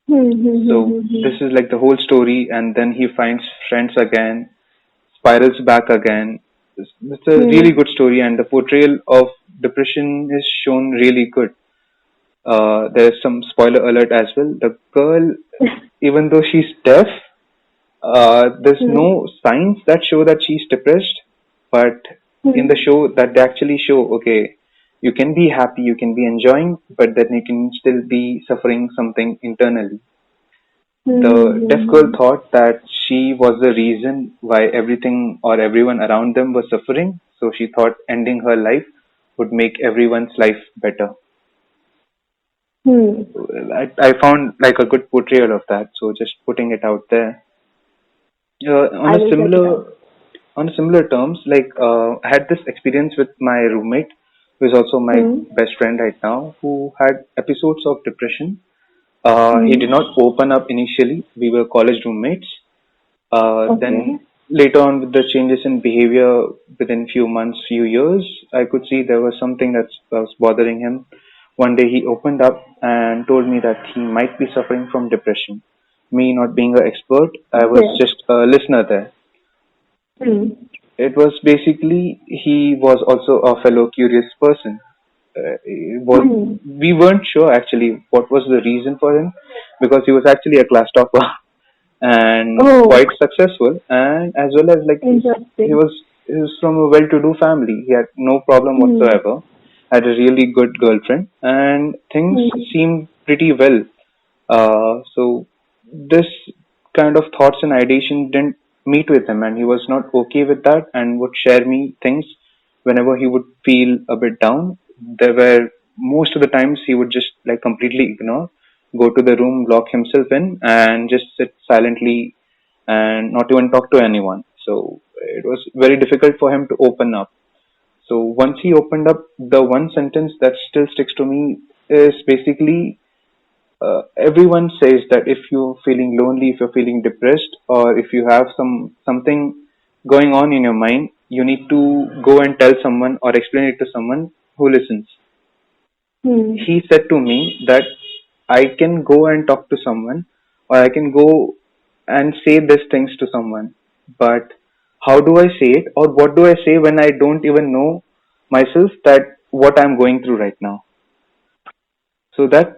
Hmm. Hmm. Hmm. So Hmm. this is like the whole story, and then he finds friends again. spirals back again. It's a really Hmm. good story, and the portrayal of depression is shown really good. There's some spoiler alert as well. The girl, even though she's deaf, there's Hmm. no signs that show that she's depressed, but in Hmm. the show that they actually show, okay, you can be happy, you can be enjoying, but then you can still be suffering something internally. The deaf girl Hmm. thought that she was the reason why everything or everyone around them was suffering, so she thought ending her life would make everyone's life better. Hmm. I found like a good portrayal of that, so just putting it out there. On I a will check it out. similar terms, like I had this experience with my roommate, who is also my Hmm. best friend right now, who had episodes of depression. He Hmm. did not open up initially. We were college roommates. Then Okay. later on, with the changes in behavior within few months, few years, I could see there was something that was bothering him. One day he opened up and told me that he might be suffering from depression. Me not being an expert, I was Okay. just a listener there. Hmm. It was basically he was also a fellow curious person. Hmm. We weren't sure actually what was the reason for him, because he was actually a class topper and Oh, quite successful, and as well as like he interesting. was he was from a well-to-do family. He had no problem Hmm. whatsoever. Had a really good girlfriend, and things Hmm. seemed pretty well. So this kind of thoughts and ideation didn't meet with him, and he was not okay with that, and would share me things whenever he would feel a bit down. There were most of the times he would just like completely ignore, go to the room, lock himself in, and just sit silently and not even talk to anyone. So it was very difficult for him to open up. So once he opened up, the one sentence that still sticks to me is basically everyone says that if you're feeling lonely, if you're feeling depressed, or if you have something going on in your mind, you need to go and tell someone or explain it to someone who listens. Hmm. He said to me that I can go and talk to someone, or I can go and say these things to someone, but how do I say it, or what do I say when I don't even know myself that what I'm going through right now? So that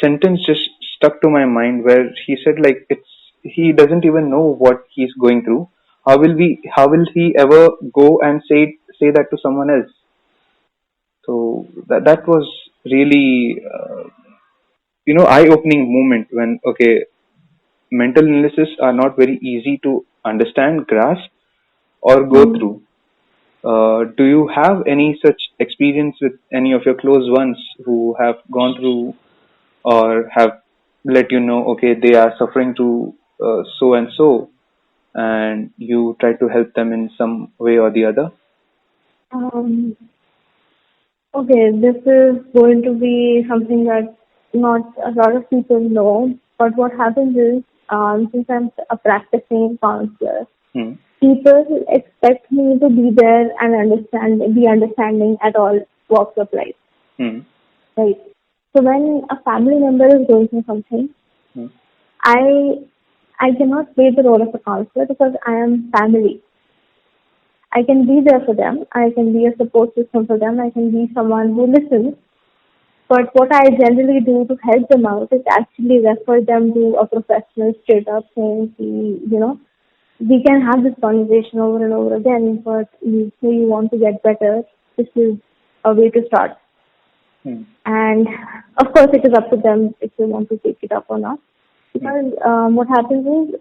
sentence just stuck to my mind, where he said like it's he doesn't even know what he's going through. How will he ever go and say that to someone else? So that was really eye opening moment, when okay, mental illnesses are not very easy to understand, grasp, or go Hmm. through. Do you have any such experience with any of your close ones who have gone through or have let you know, okay, they are suffering to so and so, and you try to help them in some way or the other? Um, okay, this is going to be something that not a lot of people know. But what happens is, since I'm a practicing counselor, Hmm. people expect me to be there and be understanding at all walks of life, Hmm. right? So when a family member is going through something, Hmm. I I cannot play the role of a counselor because I am family. I can be there for them. I can be a support system for them. I can be someone who listens. But what I generally do to help them out is actually refer them to a professional straight up saying, we can have this conversation over and over again, but you say you want to get better. This is a way to start. Hmm. And of course, it is up to them if they want to take it up or not. Hmm. Because what happens is,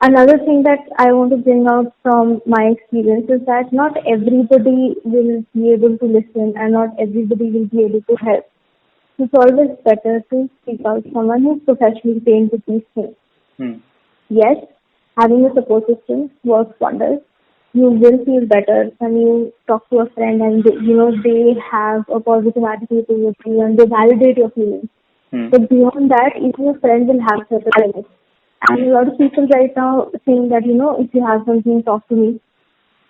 another thing that I want to bring out from my experience is that not everybody will be able to listen and not everybody will be able to help. It's always better to seek out someone who's professionally trained with these things. Hmm. Yes, having a support system works wonders. You will feel better when you talk to a friend and they have a positive attitude towards you and they validate your feelings. Hmm. But beyond that, even your friend will have certain limits. And a lot of people right now saying that, if you have something, talk to me.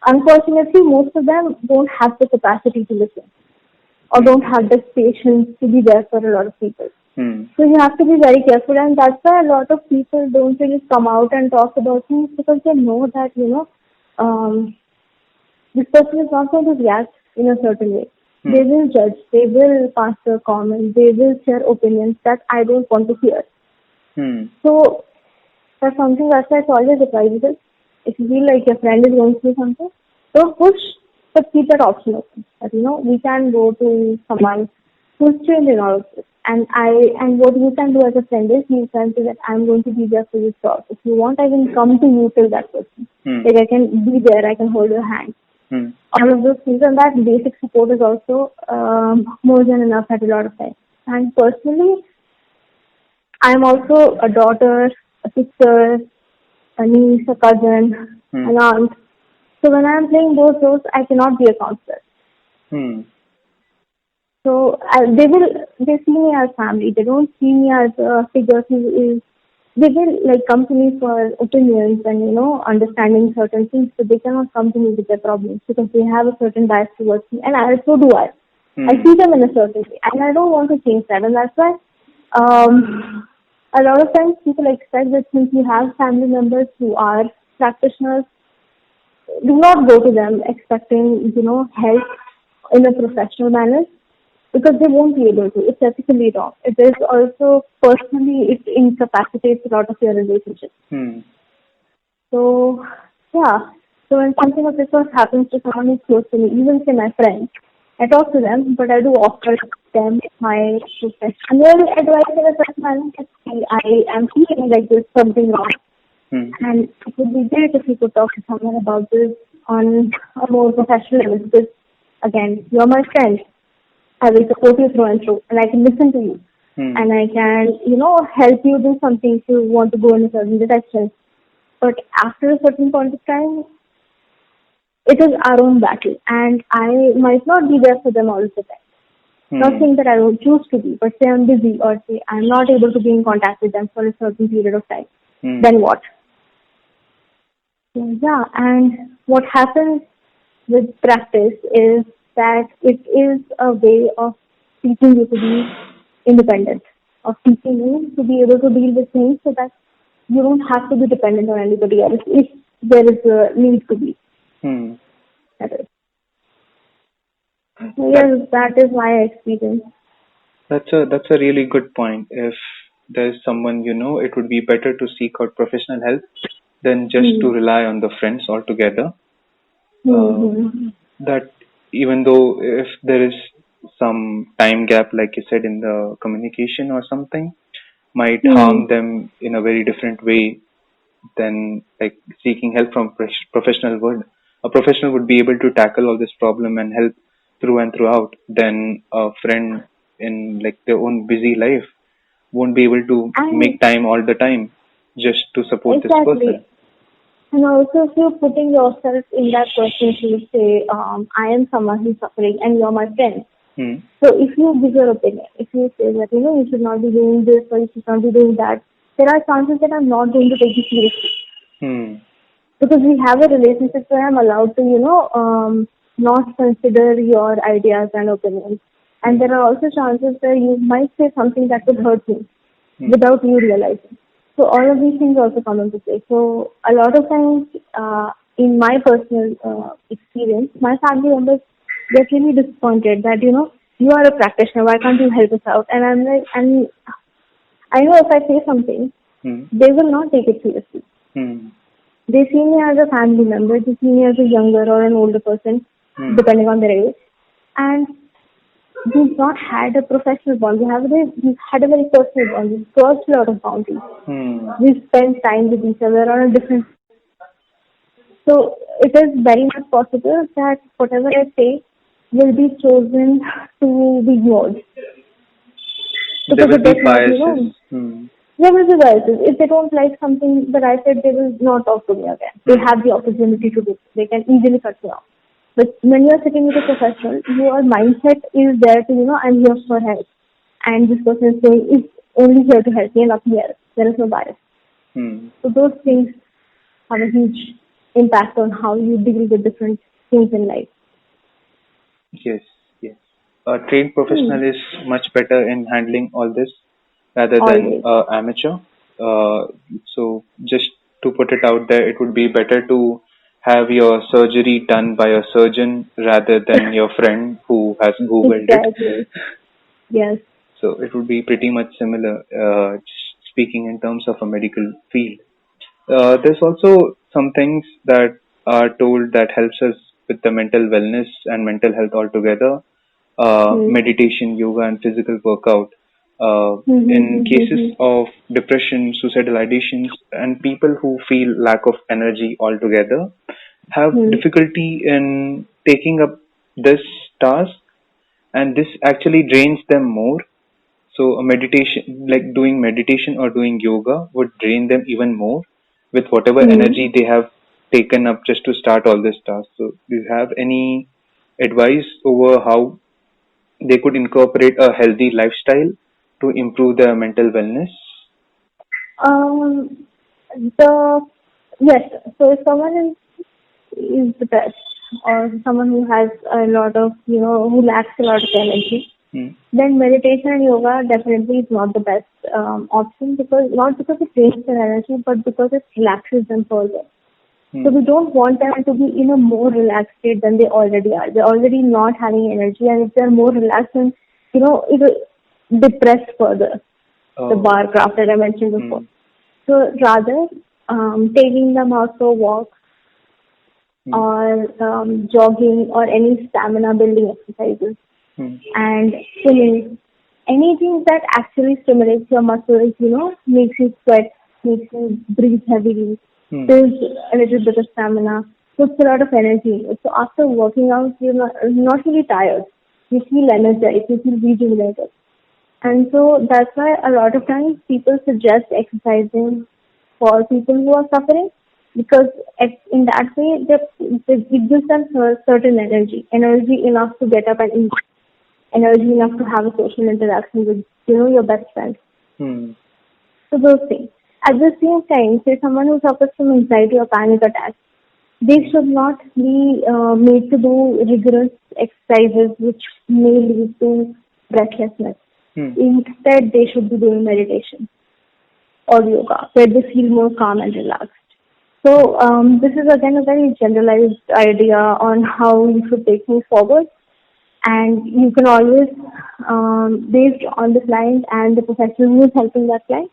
Unfortunately, most of them don't have the capacity to listen or Hmm. don't have the patience to be there for a lot of people. Hmm. So you have to be very careful, and that's why a lot of people don't really come out and talk about things because they know that um, this person is not going to react in a certain way. They Hmm. will judge, they will pass their comments, they will share opinions that I don't want to hear. Hmm. So that's something that's why it's always advisable. If you feel like your friend is going through something, don't push, but keep that option open. That we can go to someone who's trained in all of this. And what you can do as a friend is you can say that I'm going to be there for you throughout. If you want, I can come to you till that person. Hmm. Like I can be there, I can hold your hand. Hmm. All of those things, and that basic support is also more than enough at a lot of times. And personally, I'm also a daughter, a sister, a niece, a cousin, Hmm. an aunt. So when I'm playing those roles, I cannot be a counselor. Hmm. So they see me as family. They don't see me as a figure who is. They will like come to me for opinions and understanding certain things, but they cannot come to me with their problems because they have a certain bias towards me, and I so do I. I Hmm. see them in a certain way, and I don't want to change that, and that's why a lot of times people expect that since you have family members who are practitioners, do not go to them expecting, help in a professional manner because they won't be able to. It's ethically wrong. It is also personally, it incapacitates a lot of your relationships. Hmm. So, yeah. So when something of this sort happens to someone who's close to me, even say my friends, I talk to them, but I do offer them my professional advice in a certain manner. That, "Hey, I am feeling like there's something wrong. Hmm. And it would be great if you could talk to someone about this on a more professional level because, again, you're my friend. I will support you through and through, and I can listen to you. Hmm. And I can, help you do something if you want to go in a certain direction. But after a certain point of time, it is our own battle, and I might not be there for them all the time. Not Hmm. saying that I don't choose to be, but say I'm busy or say I'm not able to be in contact with them for a certain period of time. Hmm. Then what? Yeah, and what happens with practice is that it is a way of teaching you to be independent, of teaching you to be able to deal with things so that you don't have to be dependent on anybody else if there is a need to be. Hmm. That is. So That yes, that is my experience. that's a really good point. If there's someone it would be better to seek out professional help than just to Hmm. rely on the friends altogether. Uh, Hmm. that even though if there is some time gap, like you said, in the communication or something, might Hmm. harm them in a very different way than like seeking help from professional would. A professional would be able to tackle all this problem and help through and throughout. Then a friend in like their own busy life won't be able to And make time all the time just to support this exactly. person. And also, if you're putting yourself in that person's shoes, say, I am someone who's suffering and you're my friend. Hmm. So if you give your opinion, if you say that, you should not be doing this or you should not be doing that, there are chances that I'm not going to take it seriously. Hmm. Because we have a relationship where I'm allowed to, not consider your ideas and opinions. And Hmm. there are also chances where you might say something that will hurt me Hmm. without you realizing. So all of these things also come into play. So a lot of times, in my personal experience, my family members get really disappointed that you are a practitioner. Why can't you help us out? And I'm like, and I know if I say something, Hmm. they will not take it seriously. Hmm. They see me as a family member. They see me as a younger or an older person, Hmm. depending on their age. And we've not had a professional bond. We've had a very personal bond. We've crossed a lot of boundaries. Hmm. We spend time with each other on a different. So it is very much possible that whatever I say will be chosen to be ignored There because will it be does not, biases. Hmm. there will be biases. If they don't like something that I said, they will not talk to me again. They Hmm. have the opportunity to do. They can easily cut me off. But when you are sitting with a professional, your mindset is there to, I'm here for help. And this person is saying, is only here to help me and nothing else. There is no bias. Hmm. So those things have a huge impact on how you deal with different things in life. Yes. Yes. A trained Hmm. professional is much better in handling all this. rather than always. amateur. Uh, so just to put it out there, it would be better to have your surgery done by a surgeon rather than your friend who has googled it. Exactly. Yes. So it would be pretty much similar, speaking in terms of a medical field. There's also some things that are told that helps us with the mental wellness and mental health altogether. Hmm. Meditation, yoga, and physical workout. Hmm. Hmm. In Hmm. cases Hmm. of depression, suicidal ideations, and people who feel lack of energy altogether, have Hmm. difficulty in taking up this task, and this actually drains them more. So a meditation, like doing meditation or doing yoga, would drain them even more with whatever Hmm. energy they have taken up just to start all this task. So do you have any advice over how they could incorporate a healthy lifestyle to improve their mental wellness? Um, the yes. So if someone is depressed or someone who has a lot of who lacks a lot of energy, Hmm. then meditation and yoga definitely is not the best option because not because it drains their energy, but because it relaxes them further. So Hmm. we don't want them to be in a more relaxed state than they already are. They're already not having energy, and if they're more relaxed, then it will depress further. The Oh. bar graph that I mentioned before. Hmm. So rather, taking them out for walks Hmm. or jogging or any stamina building exercises Hmm. and swimming, anything that actually stimulates your muscles, makes you sweat, makes you breathe heavily, Hmm. builds a little bit of stamina, puts a lot of energy. So after working out, you're not really tired. You feel energized, you feel rejuvenated. And so that's why a lot of times people suggest exercising for people who are suffering because in that way it gives them certain energy enough to get up and eat, energy enough to have a social interaction with your best friend. Hmm. So those things. At the same time, say someone who suffers from anxiety or panic attacks, they Hmm. should not be made to do rigorous exercises which may lead to breathlessness. Hmm. Instead, they should be doing meditation or yoga, where they feel more calm and relaxed. Hmm. So this is again a very generalized idea on how you should take things forward, and you can always, based on the client and the professional who is helping that client,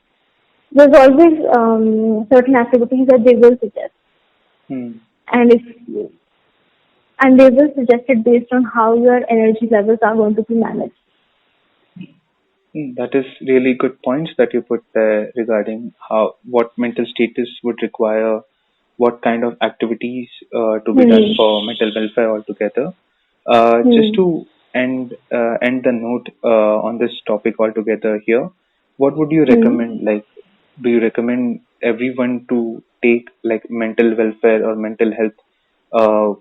there's always certain activities that they will suggest, Hmm. and if and they will suggest it based on how your energy levels are going to be managed. That is really good points that you put there regarding how what mental status would require what kind of activities to be done Hmm. for mental welfare altogether. Just Hmm. to end the note on this topic altogether here, what would you Hmm. recommend? Like, do you recommend everyone to take like mental welfare or mental health uh,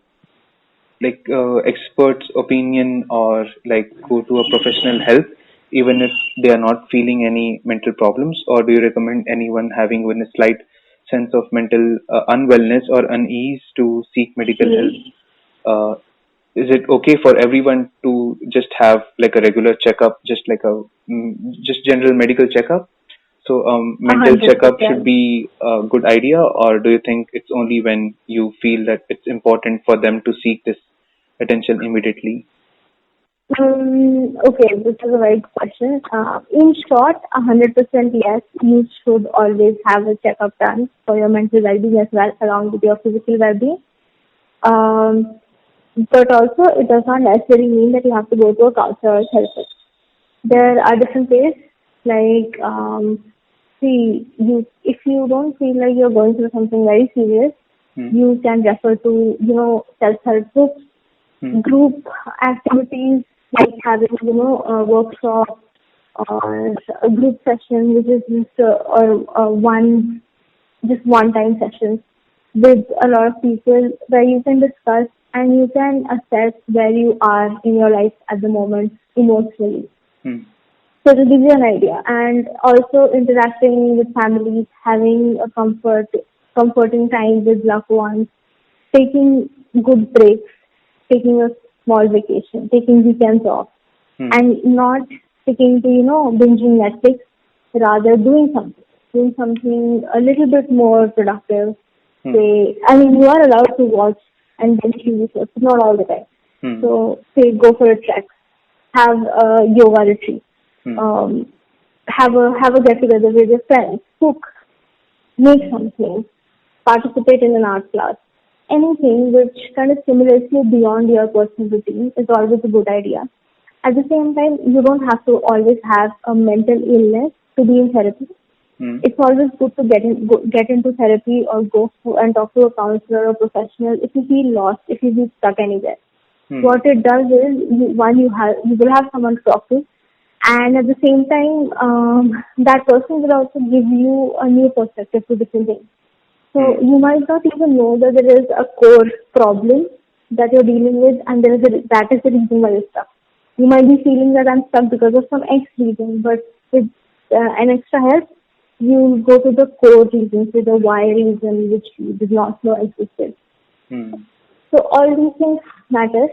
experts' opinion or like go to a professional help even if they are not feeling any mental problems, or do you recommend anyone having even a slight sense of mental unwellness or unease to seek medical help? Hmm. uh, is it okay for everyone to just have like a regular checkup, just like a just general medical checkup? So A mental hundred checkup should percent. be a good idea, or do you think it's only when you feel that it's important for them to seek this attention immediately? Okay, this is a very good question. In short, 100% yes, you should always have a checkup done for your mental well-being as well, along with your physical well-being. Um, but also, it does not necessarily mean that you have to go to a counselor or therapist. Hmm. There are different ways, like see, if you don't feel like you're going through something very serious, Hmm. you can refer to self-help books, Hmm. group activities like having a workshop or a group session which is just or one just one time sessions with a lot of people where you can discuss and you can assess where you are in your life at the moment emotionally. Hmm. So to give you an idea, and also interacting with families, having a comforting time with loved ones, taking good breaks, taking a small vacation, taking weekends off, Hmm. and not sticking to binging Netflix rather doing something a little bit more productive. Hmm. Say, I mean, you are allowed to watch and then TV shows, but not all the time. Hmm. So, say, go for a trek, have a yoga retreat, Hmm. have a get together with your friends, cook, make something, participate in an art class. Anything which kind of stimulates you beyond your personal routine is always a good idea. At the same time, you don't have to always have a mental illness to be in therapy. Hmm. It's always good to get into therapy or and talk to a counselor or professional if you feel lost, if you feel stuck anywhere. Hmm. What it does is, you will have someone to talk to, and at the same time, that person will also give you a new perspective to different things. So Hmm. you might not even know that there is a core problem that you're dealing with, and that is the reason why you're stuck. You might be feeling that I'm stuck because of some X reason, but with an extra help, you go to the core reason, to the Y reason, which you did not know existed. Hmm. So all these things matter.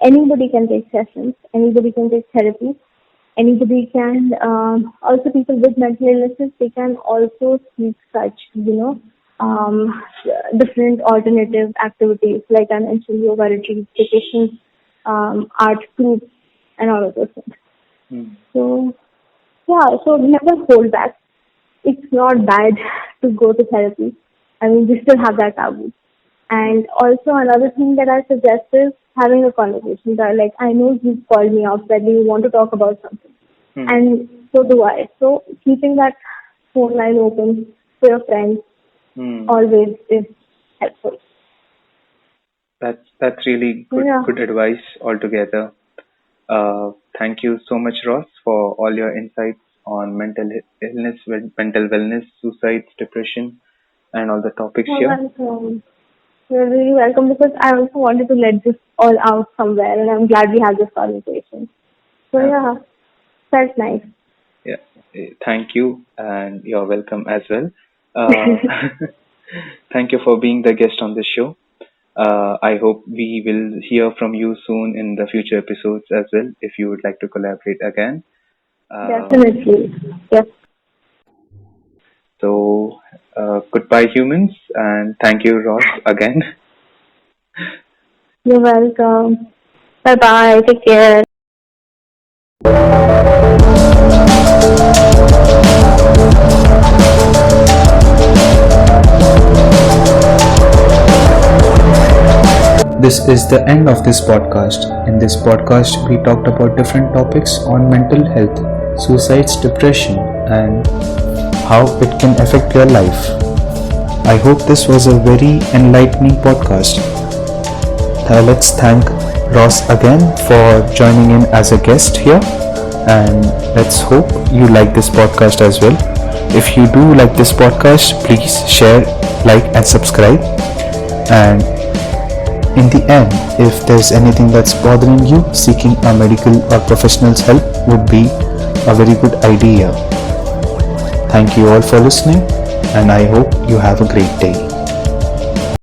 Anybody can take sessions. Anybody can take therapy. Anybody can, also people with mental illnesses, they can also seek such, different alternative activities, like I mentioned, yoga retreats, vacations, art groups, and all of those things. Hmm. So, yeah, so never hold back. It's not bad to go to therapy. I mean, we still have that taboo. And also another thing that I suggest is having a conversation. That, like, I know you called me out that you want to talk about something, Hmm. and so do I. So keeping that phone line open for your friends Hmm. always is helpful. That's really Yeah, good advice altogether. Thank you so much, Ross, for all your insights on illness, mental wellness, suicides, depression, and all the topics you're here. welcome. You're really welcome, because I also wanted to let this all out somewhere, and I'm glad we had this conversation. So Uh, yeah, felt nice. yeah, thank you, and you're welcome as well. Uh, thank you for being the guest on this show. I hope we will hear from you soon in the future episodes as well, if you would like to collaborate again. Uh, Definitely. Yes. goodbye, humans, and thank you, Ross, again. You're welcome. Bye bye. Take care. This is the end of this podcast. In this podcast, we talked about different topics on mental health, suicides, depression, and how it can affect your life. I hope this was a very enlightening podcast. Let's thank Ross again for joining in as a guest here, and let's hope you like this podcast as well. If you do like this podcast, please share, like, and subscribe. And in the end, if there's anything that's bothering you, seeking a medical or professional's help would be a very good idea. Thank you all for listening, and I hope you have a great day.